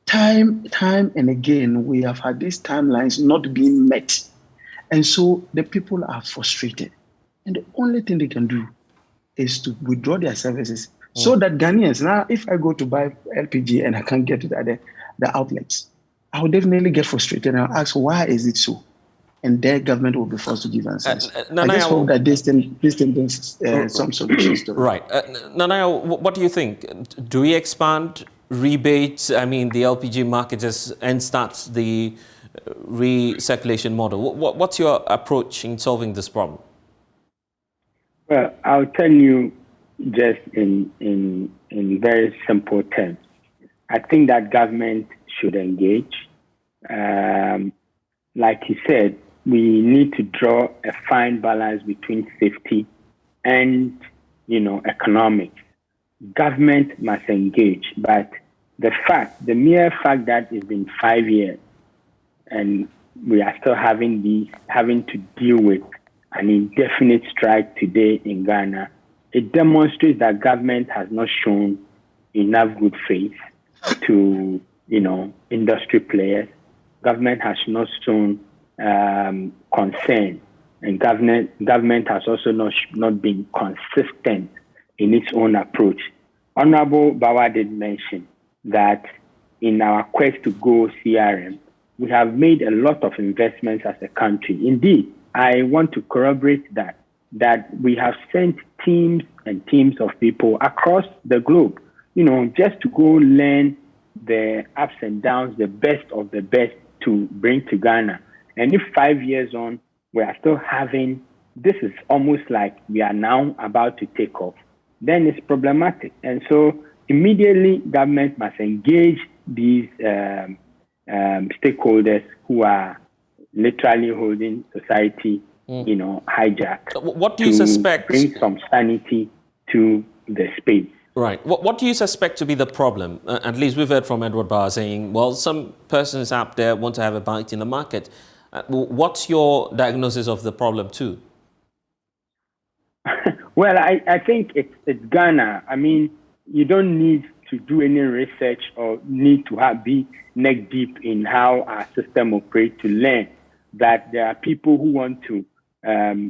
Time and again, we have had these timelines not being met. And so the people are frustrated. And the only thing they can do is to withdraw their services so that Ghanaians, now if I go to buy LPG and I can't get it at the outlets, I will definitely get frustrated and I'll ask, why is it so? And their government will be forced to give answers. I just hope that this thing brings some solutions to it. Right. Nanaya, what do you think? Do we expand rebates, the LPG marketers, and start the recirculation model? What's your approach in solving this problem? Well, I'll tell you just in very simple terms. I think that government should engage. Like you said, we need to draw a fine balance between safety and, economics. Government must engage, but the mere fact that it's been 5 years and we are still having to deal with an indefinite strike today in Ghana, it demonstrates that government has not shown enough good faith to, industry players. Government has not shown concern, and government has also not been consistent in its own approach. Honorable Bawa did mention that in our quest to go CRM, we have made a lot of investments as a country. Indeed, I want to corroborate that we have sent teams and teams of people across the globe, just to go learn the ups and downs, the best of the best to bring to Ghana. And if 5 years on, we are still having, this is almost like we are now about to take off, then it's problematic. And so immediately government must engage these stakeholders who are literally holding society, hijacked. What do you suspect? Bring some sanity to the space. Right. What do you suspect to be the problem? At least we've heard from Edward Barr saying, well, some persons out there want to have a bite in the market. What's your diagnosis of the problem too? Well, I think it's Ghana. You don't need to do any research or need to be neck deep in how our system operates to learn that there are people who want to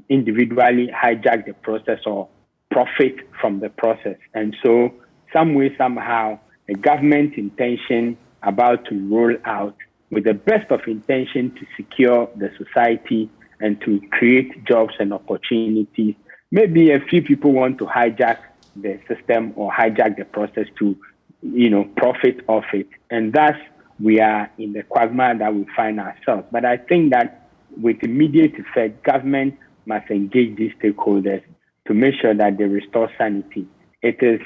individually hijack the process or profit from the process. And so some way, somehow, a government intention about to roll out with the best of intention to secure the society and to create jobs and opportunities. Maybe a few people want to hijack the system or hijack the process to, profit off it. And thus, we are in the quagmire that we find ourselves. But I think that with immediate effect, government must engage these stakeholders to make sure that they restore sanity. It is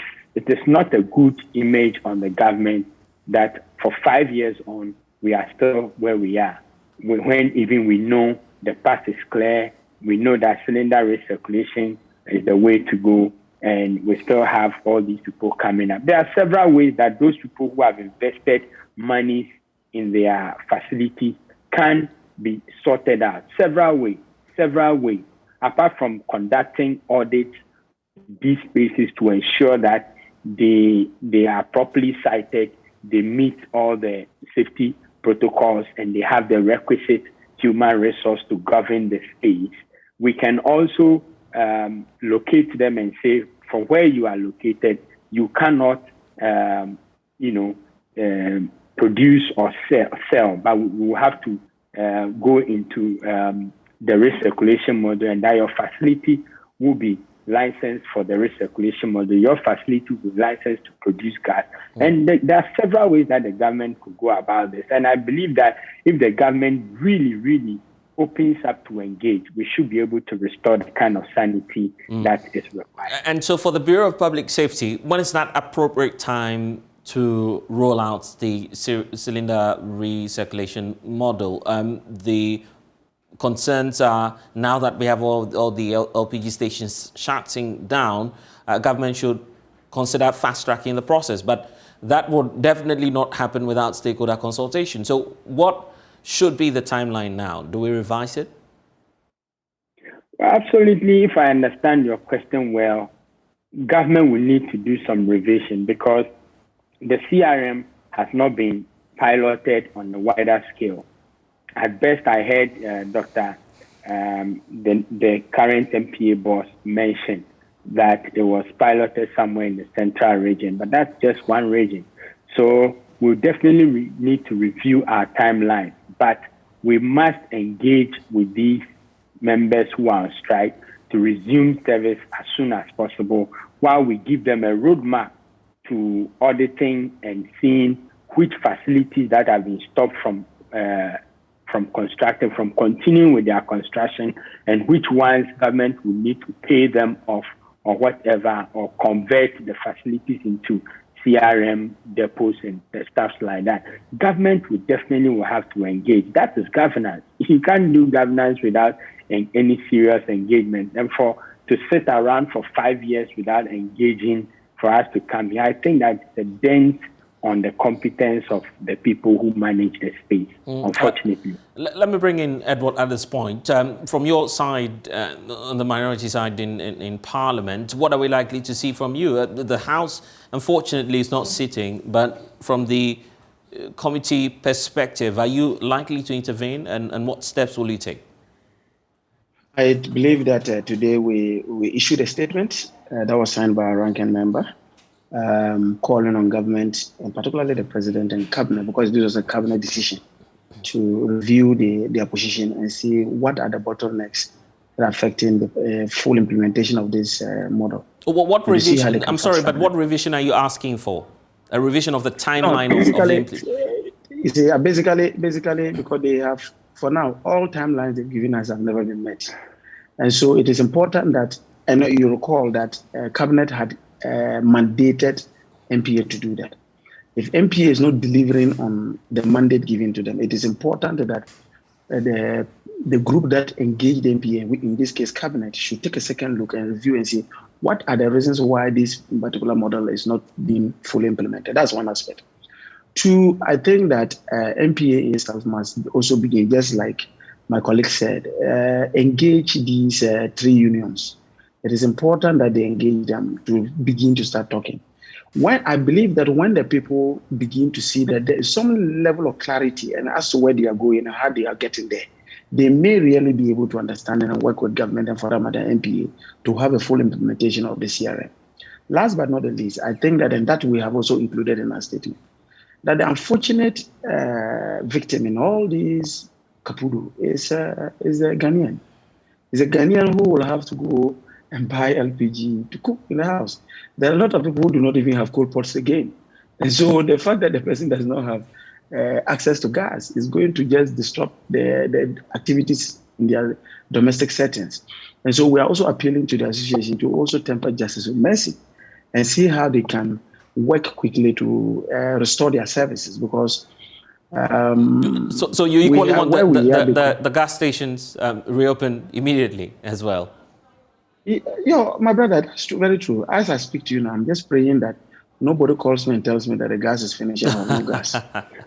not a good image on the government that for 5 years on, we are still where we are. When even we know the path is clear, we know that cylinder recirculation is the way to go, and we still have all these people coming up. There are several ways that those people who have invested money in their facilities can be sorted out. Several ways. Apart from conducting audits, these spaces to ensure that they are properly sited, they meet all the safety protocols and they have the requisite human resource to govern the space, we can also locate them and say, from where you are located, you cannot, produce or sell, but we will have to go into the recirculation model, and that your facility will be licensed for the recirculation model. Your facility will be licensed to produce gas. And there are several ways that the government could go about this. And I believe that if the government really, really opens up to engage, we should be able to restore the kind of sanity that is required. And so for the Bureau of Public Safety, when is that appropriate time to roll out the cylinder recirculation model? The concerns are, now that we have all the LPG stations shutting down, government should consider fast-tracking the process, but that would definitely not happen without stakeholder consultation. So what should be the timeline now? Do we revise it? Absolutely. If I understand your question well, government will need to do some revision because the CRM has not been piloted on a wider scale. At best, I heard the current MPA boss mention that it was piloted somewhere in the central region, but that's just one region. So we'll definitely need to review our timeline, but we must engage with these members who are on strike to resume service as soon as possible while we give them a roadmap to auditing and seeing which facilities that have been stopped from continuing with their construction, and which ones government will need to pay them off or whatever, or convert the facilities into CRM depots and stuff like that. Government will definitely have to engage. That is governance. You can't do governance without any serious engagement. And to sit around for 5 years without engaging for us to come here, I think that's a dent on the competence of the people who manage the space, unfortunately. Let me bring in Edward at this point. From your side, on the minority side in Parliament, what are we likely to see from you? The House, unfortunately, is not sitting, but from the committee perspective, are you likely to intervene, and what steps will you take? I believe that today we issued a statement that was signed by our ranking member, calling on government, and particularly the president and cabinet, because this was a cabinet decision, to review their position and see what are the bottlenecks that are affecting the full implementation of this model. What revision? I'm sorry, but what revision are you asking for? A revision of the timeline of the implementation? Basically, because they have, for now, all timelines they've given us have never been met. And so it is important that, and you recall that cabinet had mandated MPA to do that. If MPA is not delivering on the mandate given to them, it is important that the group that engaged MPA, in this case cabinet, should take a second look and review and see what are the reasons why this particular model is not being fully implemented. That's one aspect. Two, I think that MPA itself must also begin, just like my colleague said, engage these 3 unions. It is important that they engage them to begin to start talking. I believe that when the people begin to see that there is some level of clarity and as to where they are going and how they are getting there, they may really be able to understand and work with government and for that matter MPA to have a full implementation of the CRM. Last but not the least, I think that, and that we have also included in our statement, that the unfortunate victim in all these Kapudu is a Ghanaian. Is a Ghanaian who will have to go and buy LPG to cook in the house. There are a lot of people who do not even have coal pots again. And so the fact that the person does not have access to gas is going to just disrupt the activities in their domestic settings. And so we are also appealing to the association to also temper justice with mercy and see how they can work quickly to restore their services, because so you equally want the gas stations reopen immediately as well? My brother, that's very true. As I speak to you now, I'm just praying that nobody calls me and tells me that the gas is finished and I have no gas.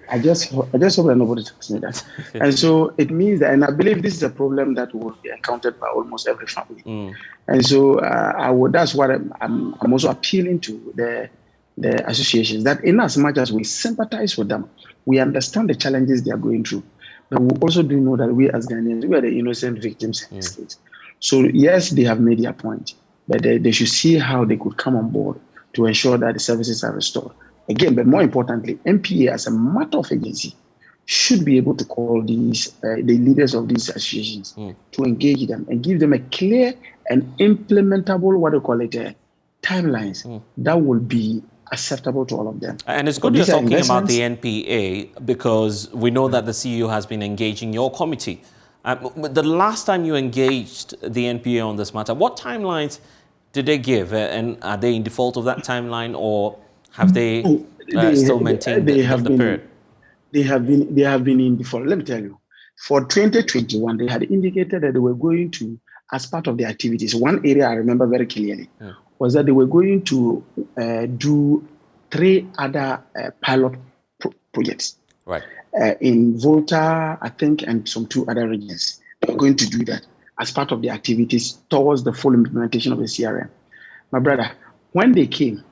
I just hope that nobody tells me that. And so it means that, and I believe this is a problem that will be encountered by almost every family. And so that's what I'm also appealing to the associations, that in as much as we sympathize with them, We understand the challenges they are going through, but we also do know that we as Ghanaians, we are the innocent victims in this case. So yes, they have made their point, but they should see how they could come on board to ensure that the services are restored. Again, but more importantly, MPA as a matter of agency should be able to call these the leaders of these associations to engage them and give them a clear and implementable, timelines that will be acceptable to all of them. And it's good you're talking about the NPA, because we know that the CEO has been engaging your committee. The last time you engaged the NPA on this matter, what timelines did they give? And are they in default of that timeline, or have they still maintained the period? They have been in default. Let me tell you, for 2021, they had indicated that they were going to, as part of the activities, one area I remember very clearly was that they were going to do 3 other pilot projects. Right. In Volta, I think, and some 2 other regions. They were going to do that as part of the activities towards the full implementation of the CRM. My brother, when they came,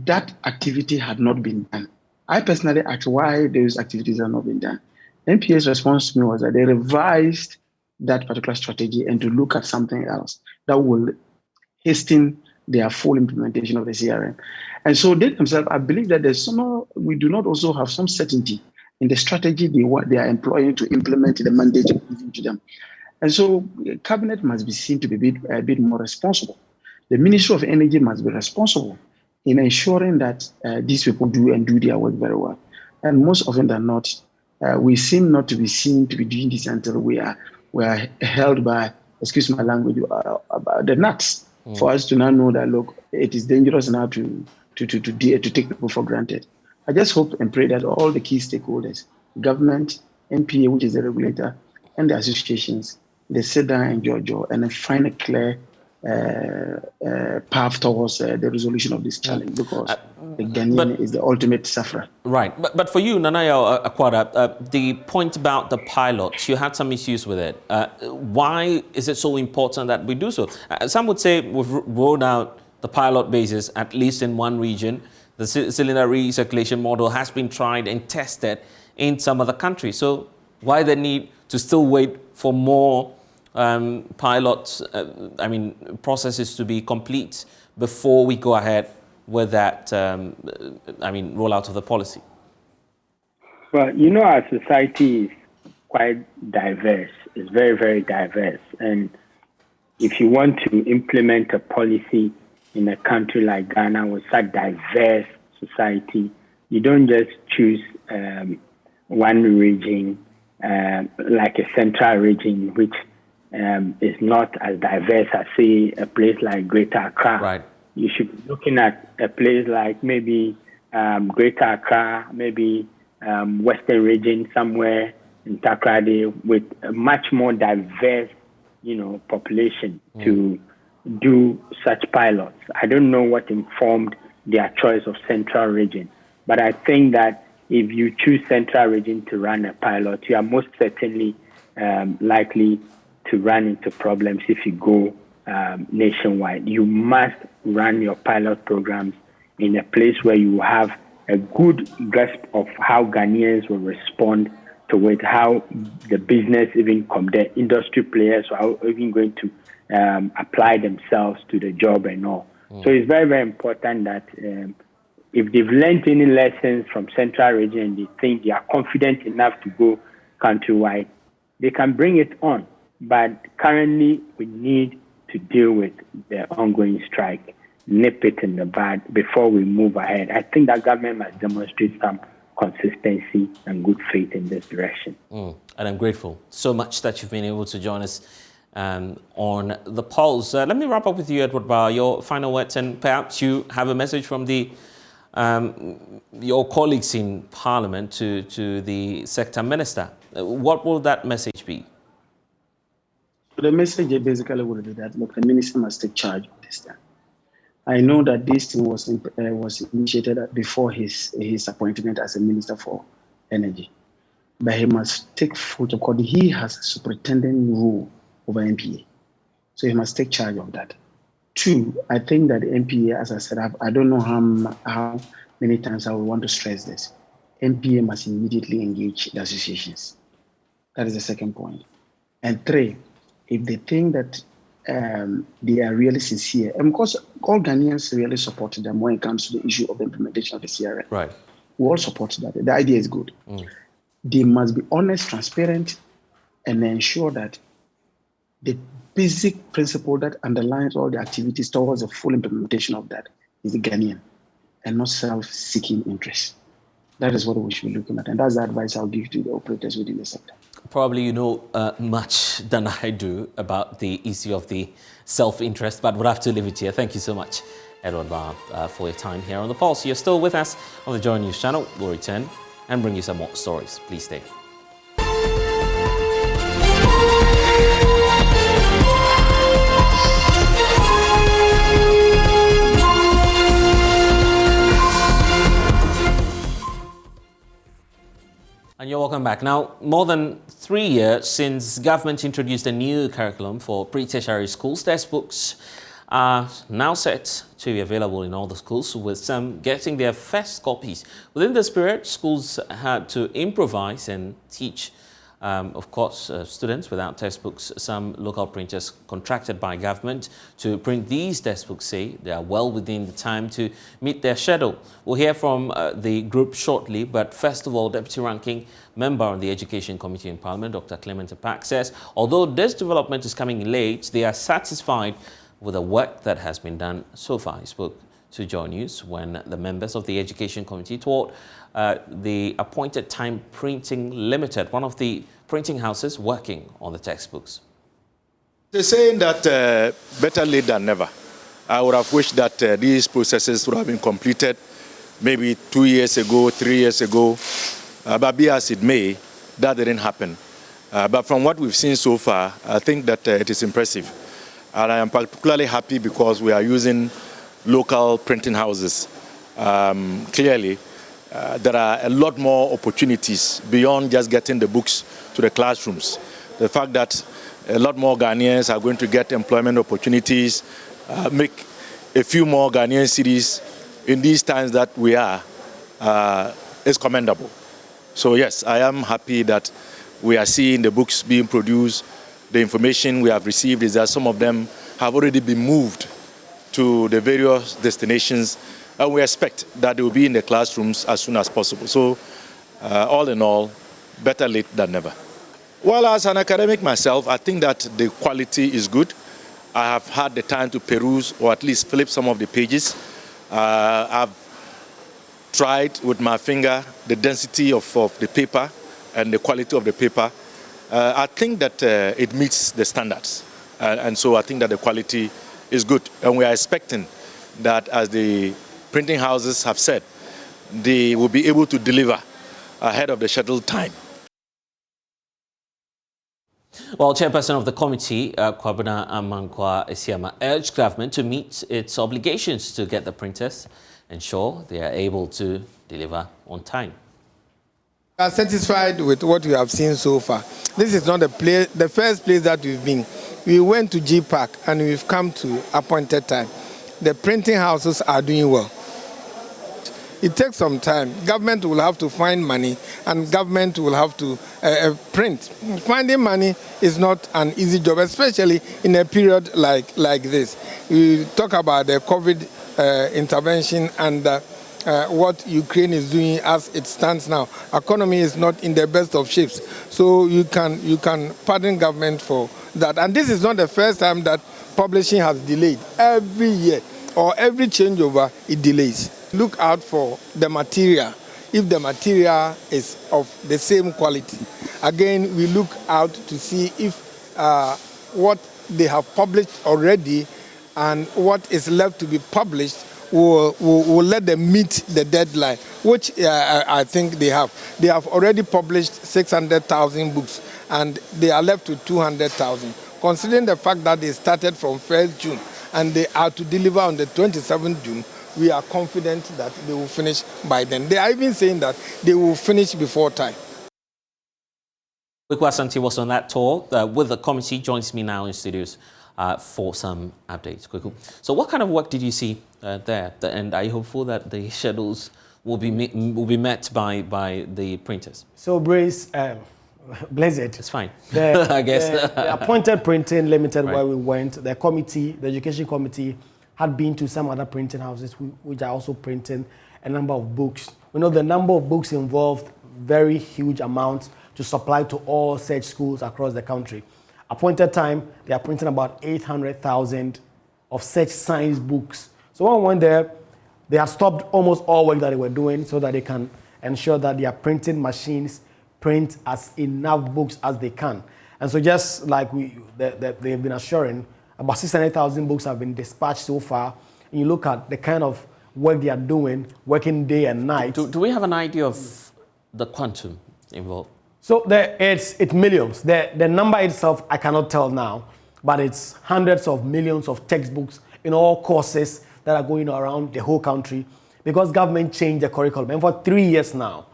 that activity had not been done. I personally asked why those activities have not been done. NPA's response to me was that they revised that particular strategy and to look at something else that will hasten their full implementation of the CRM. And so they themselves, I believe that we do not also have some certainty in the strategy they are employing to implement the mandate given to them. And so cabinet must be seen to be a bit more responsible. The Ministry of Energy must be responsible in ensuring that these people do their work very well. And most often than not, we seem not to be seen to be doing this until we are held by, excuse my language, the nuts for us to now know that, look, it is dangerous now to take people for granted. I just hope and pray that all the key stakeholders, government, NPA, which is the regulator, and the associations, they sit down and judge and then find a clear path towards the resolution of this challenge, because the Ghanaian is the ultimate sufferer. Right. But for you, Nanayo Akwada, the point about the pilots, you had some issues with it. Why is it so important that we do so? Some would say we've rolled out the pilot basis, at least in one region. The cylinder recirculation model has been tried and tested in some other countries. So why the need to still wait for more pilots, processes to be complete before we go ahead with that, rollout of the policy? Well, our society is quite diverse. It's very, very diverse. And if you want to implement a policy in a country like Ghana with such diverse society, you don't just choose one region, like a central region, which is not as diverse as, say, a place like Greater Accra. Right. You should be looking at a place like maybe Greater Accra, maybe Western region somewhere in Takoradi, with a much more diverse, population to do such pilots. I don't know what informed their choice of central region, but I think that if you choose central region to run a pilot, you are most certainly likely to run into problems if you go nationwide. You must run your pilot programs in a place where you have a good grasp of how Ghanaians will respond to it, how the business, even the industry players are even going to apply themselves to the job and all. So it's very, very important that if they've learned any lessons from Central Region and they think they are confident enough to go countrywide, they can bring it on. But currently, we need to deal with the ongoing strike, nip it in the bud before we move ahead. I think that government must demonstrate some consistency and good faith in this direction. And I'm grateful so much that you've been able to join us on the polls. Let me wrap up with you, Edward Barr, your final words, and perhaps you have a message from your colleagues in Parliament to the sector minister. What will that message be? The message basically would be that, look, the minister must take charge of this time. I know that this thing was initiated before his appointment as a Minister for Energy, but he must take full because he has a superintendent role over MPA, so he must take charge of that. 2, I think that the MPA, as I said, I don't know how many times I would want to stress this. MPA must immediately engage the associations. That is the second point. And 3, if they think that they are really sincere, and because all Ghanaians really support them when it comes to the issue of the implementation of the CRM. Right. We all support that. The idea is good. They must be honest, transparent, and ensure that the basic principle that underlines all the activities towards the full implementation of that is the Ghanaian and not self-seeking interest. That is what we should be looking at, and that's the advice I'll give to the operators within the sector. Probably you know much than I do about the issue of the self-interest, but we'll have to leave it here. Thank you so much, Edward Barr, for your time here on The Pulse. You're still with us on the Joy News channel. We'll return and bring you some more stories. Please stay. And you're welcome back. Now, more than 3 years since government introduced a new curriculum for pre-tertiary schools, textbooks are now set to be available in all the schools, with some getting their first copies. Within this period, schools had to improvise and teach, of course, students without textbooks. Some local printers contracted by government to print these textbooks say they are well within the time to meet their schedule. We'll hear from the group shortly, but first of all, Deputy Ranking Member on the Education Committee in Parliament, Dr. Clement Apak, says although this development is coming late, they are satisfied with the work that has been done so far. He spoke to JoyNews when the members of the Education Committee toured the Appointed Time Printing Limited, one of the printing houses working on the textbooks. They're saying that better late than never. I would have wished that these processes would have been completed maybe 2 years ago, 3 years ago. But be as it may, that didn't happen. But from what we've seen so far, I think that it is impressive. And I am particularly happy because we are using local printing houses. Clearly, there are a lot more opportunities beyond just getting the books to the classrooms. The fact that a lot more Ghanaians are going to get employment opportunities, make a few more Ghanaian cities in these times that we are, is commendable. So yes, I am happy that we are seeing the books being produced. The information we have received is that some of them have already been moved to the various destinations, and we expect that they will be in the classrooms as soon as possible. So all in all, better late than never. Well, as an academic myself, I think that the quality is good. I have had the time to peruse or at least flip some of the pages. I've tried with my finger the density of the paper and the quality of the paper. I think that it meets the standards. And so I think that the quality is good. And we are expecting that, as the printing houses have said, they will be able to deliver ahead of the scheduled time. Well, Chairperson of the committee, Kwabena Amankwa Esiama, urged government to meet its obligations to get the printers, ensure they are able to deliver on time. We are satisfied with what we have seen so far. This is not the first place that we've been. We went to G Park and we've come to Appointed Time. The printing houses are doing well. It takes some time. Government will have to find money and government will have to print. Finding money is not an easy job, especially in a period like this. We talk about the COVID intervention and what Ukraine is doing as it stands now. Economy is not in the best of shapes. So you can pardon government for that. And this is not the first time that publishing has delayed. Every year or every changeover, it delays. Look out for the material. If the material is of the same quality. Again, we look out to see if what they have published already and what is left to be published will let them meet the deadline, which I think they have. They have already published 600,000 books and they are left with 200,000. Considering the fact that they started from 1st June and they are to deliver on the 27th June, we are confident that they will finish by then. They are even saying that they will finish before time. Kweku Asante was on that tour with the committee, joins me now in studios for some updates. Kweku, so what kind of work did you see there? And are you hopeful that the schedules will be met by the printers? So, Brace, Blessed. It's fine. I guess. The Appointed Printing Limited, Right. where we went, the committee, the education committee, had been to some other printing houses which are also printing a number of books. We know the number of books involved, very huge amounts to supply to all such schools across the country. Appointed time, they are printing about 800,000 of such science books. So when we went there, they have stopped almost all work that they were doing so that they can ensure that their printing machines print as enough books as they can. And so just like they've been assuring, about 600,000 books have been dispatched so far. And you look at the kind of work they are doing, working day and night. Do we have an idea of the quantum involved? So it's millions. The number itself, I cannot tell now, but it's hundreds of millions of textbooks in all courses that are going around the whole country because government changed the curriculum. And for 3 years now,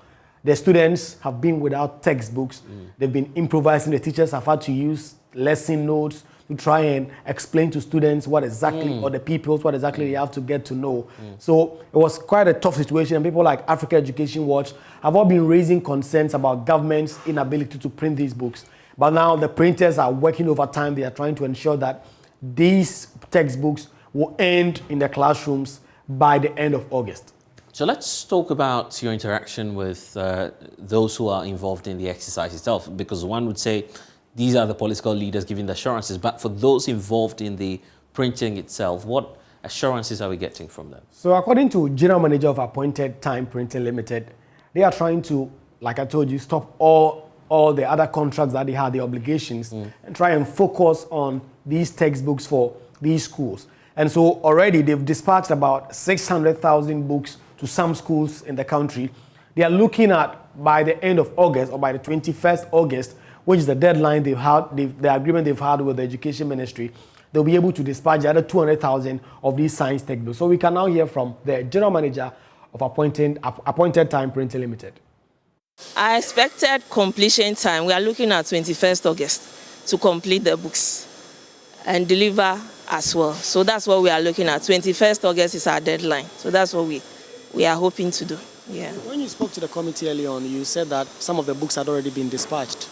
the students have been without textbooks. They've been improvising. The teachers have had to use lesson notes to try and explain to students what exactly, or the pupils, what exactly they have to get to know. So it was quite a tough situation. And people like Africa Education Watch have all been raising concerns about government's inability to print these books. But now the printers are working overtime. They are trying to ensure that these textbooks will end in the classrooms by the end of August. So let's talk about your interaction with those who are involved in the exercise itself, because one would say these are the political leaders giving the assurances, but for those involved in the printing itself, what assurances are we getting from them? So according to General Manager of Appointed Time Printing Limited, they are trying to, like I told you, stop all the other contracts that they had, the obligations, and try and focus on these textbooks for these schools. And so already they've dispatched about 600,000 books to some schools in the country. They are looking at by the end of August or by the 21st August, which is the deadline they've had, the agreement they've had with the Education Ministry, they'll be able to dispatch the other 200,000 of these science textbooks. So we can now hear from the General Manager of Appointed Time Printing Limited. I expected completion time. We are looking at 21st August to complete the books and deliver as well. So that's what we are looking at. 21st August is our deadline. So that's what we are hoping to do. Yeah. When you spoke to the committee early on, you said that some of the books had already been dispatched.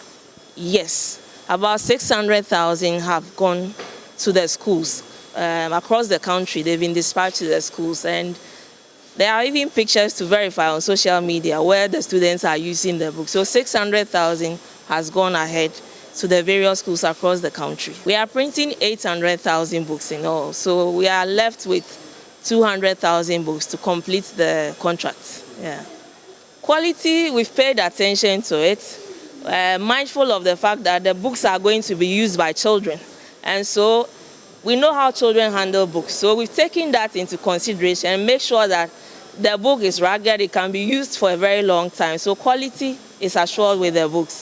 Yes. About 600,000 have gone to the schools across the country. They've been dispatched to the schools, and there are even pictures to verify on social media where the students are using the books. So 600,000 has gone ahead to the various schools across the country. We are printing 800,000 books in all, so we are left with 200,000 books to complete the contract. Yeah. Quality, we've paid attention to it, mindful of the fact that the books are going to be used by children. And so we know how children handle books. So we've taken that into consideration and make sure that the book is rugged, it can be used for a very long time. So quality is assured with the books.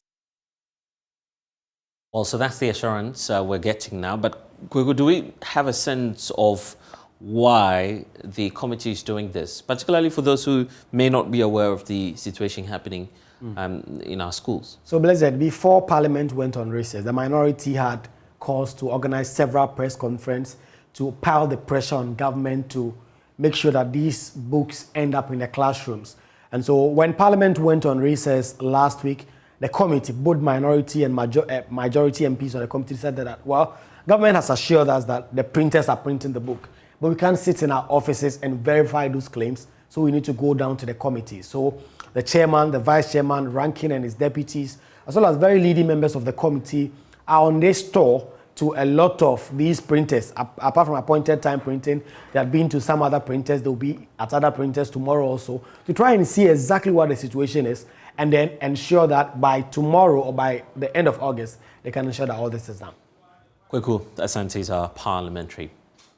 Well, so that's the assurance we're getting now. But do we have a sense of why the committee is doing this, particularly for those who may not be aware of the situation happening in our schools? So, Blessed, before Parliament went on recess, the minority had calls to organize several press conferences to pile the pressure on government to make sure that these books end up in the classrooms. And so when Parliament went on recess last week, the committee, both minority and majority MPs on the committee said that, well, government has assured us that the printers are printing the book, but we can't sit in our offices and verify those claims, so we need to go down to the committee. So the chairman, the vice chairman, ranking and his deputies, as well as very leading members of the committee, are on this tour to a lot of these printers. Apart from Appointed Time Printing, they have been to some other printers. They'll be at other printers tomorrow also to try and see exactly what the situation is, and then ensure that by tomorrow or by the end of August, they can ensure that all this is done. Kweku Asante is our parliamentary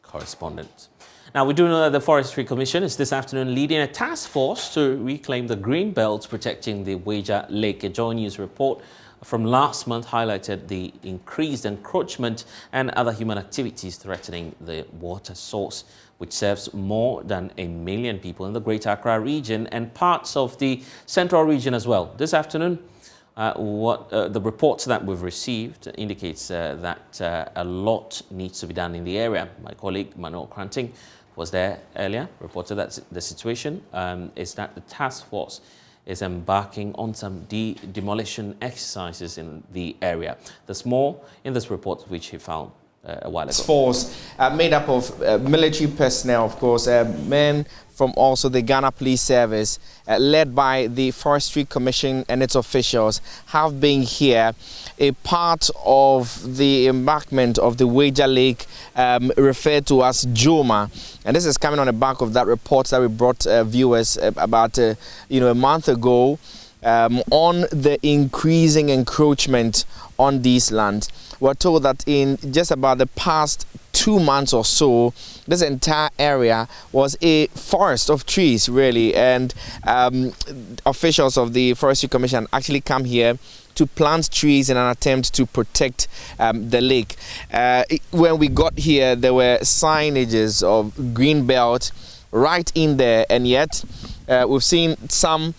correspondent. Now, we do know that the Forestry Commission is this afternoon leading a task force to reclaim the green belts protecting the Wager Lake. A JoyNews report from last month highlighted the increased encroachment and other human activities threatening the water source, which serves more than 1 million people in the Greater Accra region and parts of the Central region as well. This afternoon, the reports that we've received indicates that a lot needs to be done in the area. My colleague Manuel Cranting was there earlier, reported that the situation is that the task force is embarking on some demolition exercises in the area. There's more in this report which he found a while ago. Force made up of military personnel, of course, men from also the Ghana Police Service, led by the Forestry Commission and its officials, have been here, a part of the embankment of the Wager Lake, referred to as Joma. And this is coming on the back of that report that we brought viewers about a month ago on the increasing encroachment on these lands. We're told that in just about the past 2 months or so, this entire area was a forest of trees, really, and officials of the Forestry Commission actually come here to plant trees in an attempt to protect the lake. When we got here, there were signages of green belt right in there, and yet we've seen some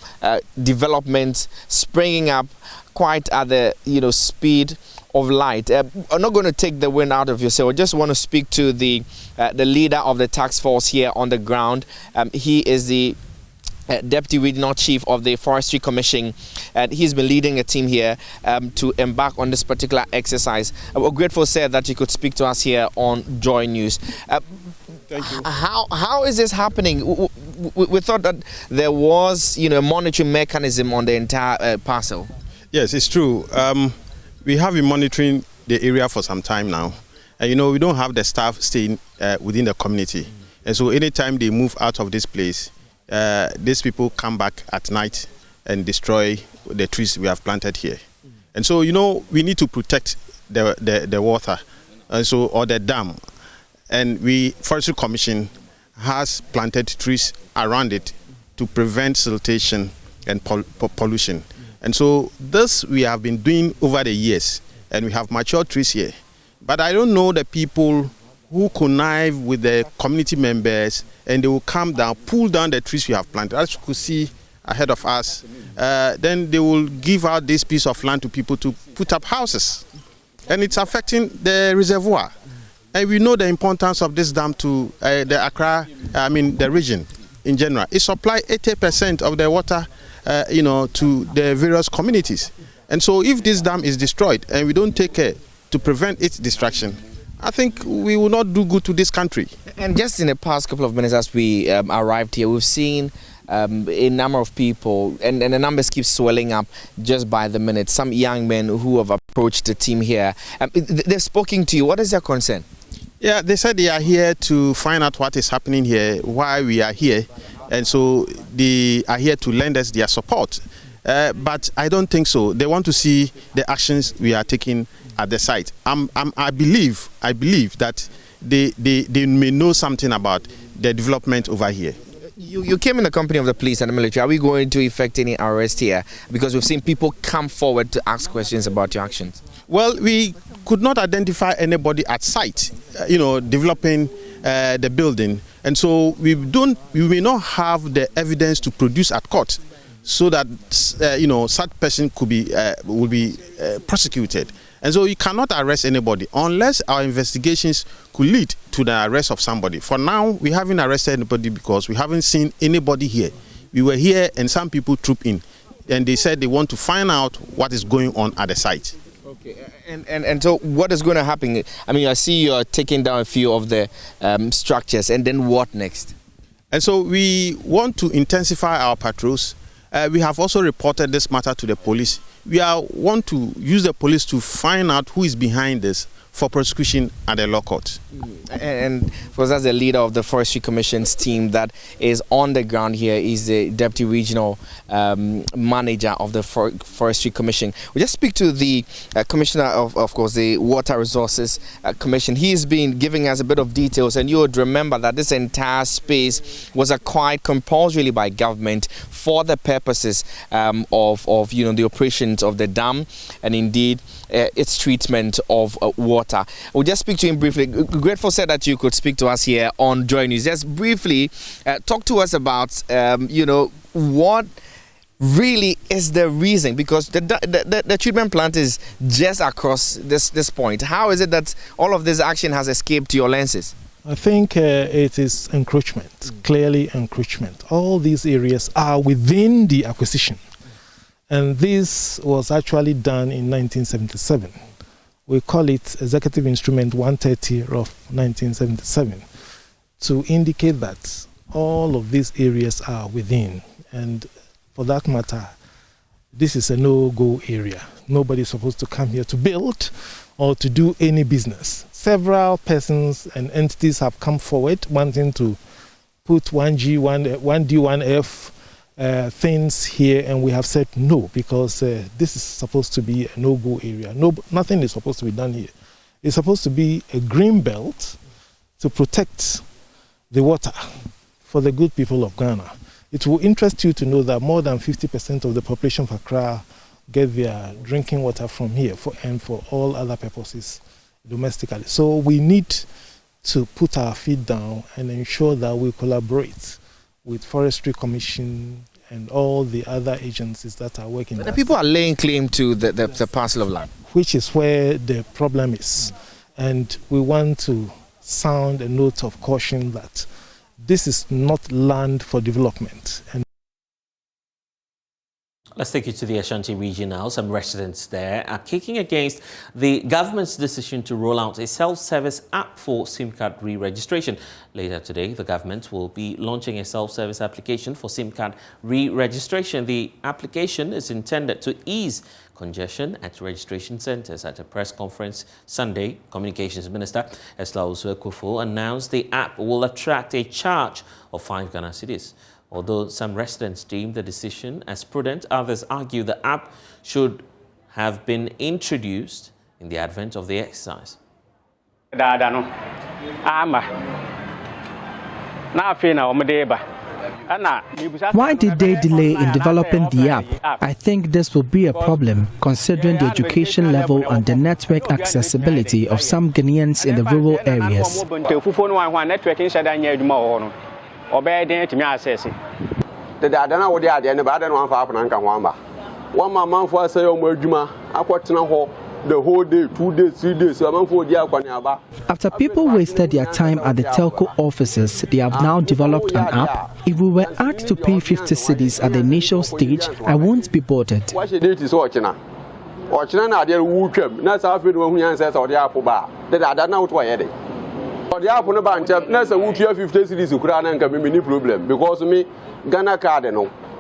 development springing up quite at the speed of light. I'm not going to take the wind out of your sail. I just want to speak to the leader of the task force here on the ground. He is the Deputy Regional Chief of the Forestry Commission, and he's been leading a team here to embark on this particular exercise. We're grateful, sir, that you could speak to us here on JoyNews. Thank you. How is this happening? We thought that there was, a monitoring mechanism on the entire parcel. Yes, it's true. We have been monitoring the area for some time now, and we don't have the staff staying within the community, and so anytime they move out of this place, these people come back at night and destroy the trees we have planted here. And so we need to protect the water, and so or the dam, and Forestry Commission has planted trees around it to prevent siltation and pollution. And so this we have been doing over the years, and we have mature trees here. But I don't know the people who connive with the community members, and they will come down, pull down the trees we have planted. As you could see ahead of us, then they will give out this piece of land to people to put up houses. And it's affecting the reservoir. And we know the importance of this dam to the region in general. It supplies 80% of the water to the various communities. And so if this dam is destroyed and we don't take care to prevent its destruction, I think we will not do good to this country. And just in the past couple of minutes as we arrived here, we've seen a number of people, and the numbers keep swelling up just by the minute. Some young men who have approached the team here, they've spoken to you. What is their concern? Yeah, they said they are here to find out what is happening here, why we are here. And so they are here to lend us their support. But I don't think so. They want to see the actions we are taking at the site. I believe that they may know something about the development over here. You came in the company of the police and the military. Are we going to effect any arrest here? Because we've seen people come forward to ask questions about your actions. Well, we could not identify anybody at site, developing the building. And so we may not have the evidence to produce at court, so that such person will be prosecuted. And so you cannot arrest anybody unless our investigations could lead to the arrest of somebody. For now, we haven't arrested anybody because we haven't seen anybody here. We were here and some people trooped in, and they said they want to find out what is going on at the site. Okay, and so what is going to happen? I mean, I see you're taking down a few of the structures, and then what next? And so we want to intensify our patrols. We have also reported this matter to the police. We want to use the police to find out who is behind this for prosecution at the law court. And of course, as the leader of the Forestry Commission's team that is on the ground here is the Deputy Regional Manager of the Forestry Commission. We just speak to the Commissioner of course, the Water Resources Commission. He's been giving us a bit of details, and you would remember that this entire space was acquired compulsorily by government for the purposes of the operations of the dam and indeed its treatment of water. We'll just speak to him briefly. Grateful said that you could speak to us here on JoyNews. Just briefly talk to us about what really is the reason, because the treatment plant is just across this point. How is it that all of this action has escaped your lenses? I think it is encroachment, clearly encroachment. All these areas are within the acquisition. And this was actually done in 1977. We call it Executive Instrument 130 of 1977 to indicate that all of these areas are within. And for that matter, this is a no-go area. Nobody's supposed to come here to build or to do any business. Several persons and entities have come forward wanting to put 1G, 1D, 1F things here, and we have said no, because this is supposed to be a no-go area. Nothing is supposed to be done here. It's supposed to be a green belt to protect the water for the good people of Ghana. It will interest you to know that more than 50% of the population of Accra get their drinking water from here and for all other purposes domestically. So we need to put our feet down and ensure that we collaborate with Forestry Commission and all the other agencies that are working. The people are laying claim to the parcel of land. Which is where the problem is. And we want to sound a note of caution that this is not land for development. And let's take you to the Ashanti region now. Some residents there are kicking against the government's decision to roll out a self-service app for SIM card re-registration. Later today, the government will be launching a self-service application for SIM card re-registration. The application is intended to ease congestion at registration centres. At a press conference Sunday, Communications Minister Esther Osuekufo announced the app will attract a charge of 5 Ghana cedis. Although some residents deem the decision as prudent, others argue the app should have been introduced in the advent of the exercise. Why did they delay in developing the app? I think this will be a problem considering the education level and the network accessibility of some Ghanaians in the rural areas. The whole day, 2 days, 3 days. After people wasted their time at the telco offices, they have now developed an app. If we were asked to pay 50 cedis at the initial stage, I won't be bothered.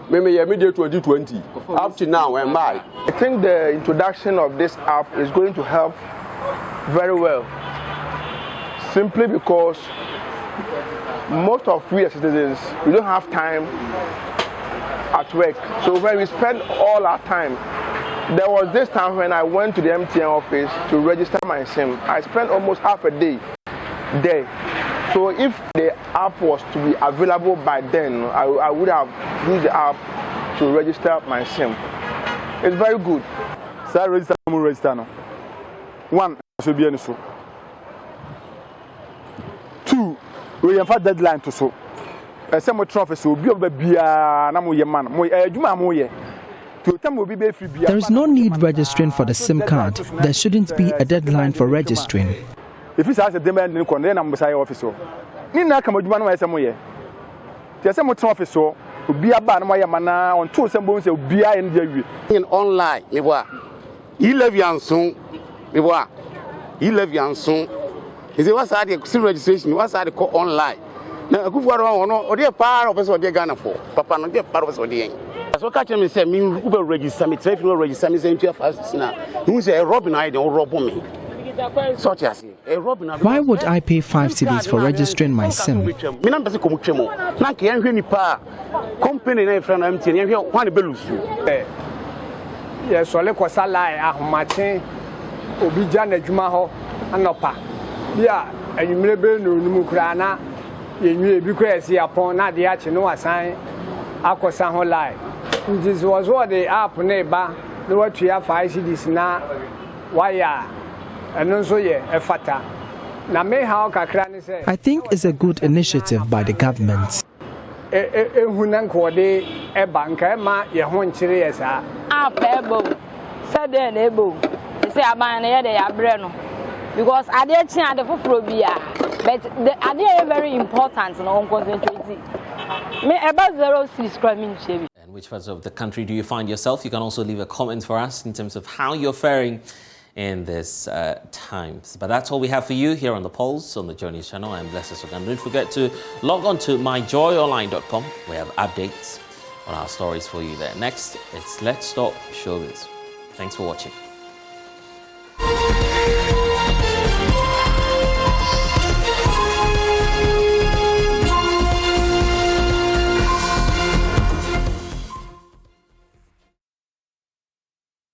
Maybe 2020 up to now. I think the introduction of this app is going to help very well, simply because most of we as citizens, we don't have time at work. So when we spend all our time, there was this time when I went to the MTN office to register my SIM. I spent almost half a day there. So if the app was to be available by then, I would have used the app to register my SIM. It's very good. So register now. 1, should be so. 2, we have a deadline to so. Some trophy so be over bia na mo ye man. Mo adwuma mo ye. There is no need registering for the SIM card. There shouldn't be a deadline for registering. If it's as a demand in the corner, I'm beside officer. Nina come with one some way. There's some officer who be a ban my mana on 2 symbols of beer and in online. He live young soon. He live young soon. Is it what's the registration? What's the call online? Now, good for or dear part of us or dear Ghana for Papa, not dear part of us or dear. So catch him and say, me register me, if you register me, say, who say Robin, I don't rob me. Why would I pay 5 cedis for registering my SIM? Yes, so let us lie. Martin Obijan Jumaho Anopa. Yeah, and you may be no Mukrana. You may be crazy upon that the Achino assign Akosan lie. This was what the app neighbor, the what we have 5 cedis now. Why? I think it's a good initiative by the government. Because I didn't the But the idea is very important on concentrating. Me about 06 crime. And which parts of the country do you find yourself? You can also leave a comment for us in terms of how you're faring in this times. But that's all we have for you here on The Pulse on the JoyNews channel. I'm Blessed Sogah. Don't forget to log on to myjoyonline.com. We have updates on our stories for you there. Next, it's Let's Talk Showbiz. Thanks for watching.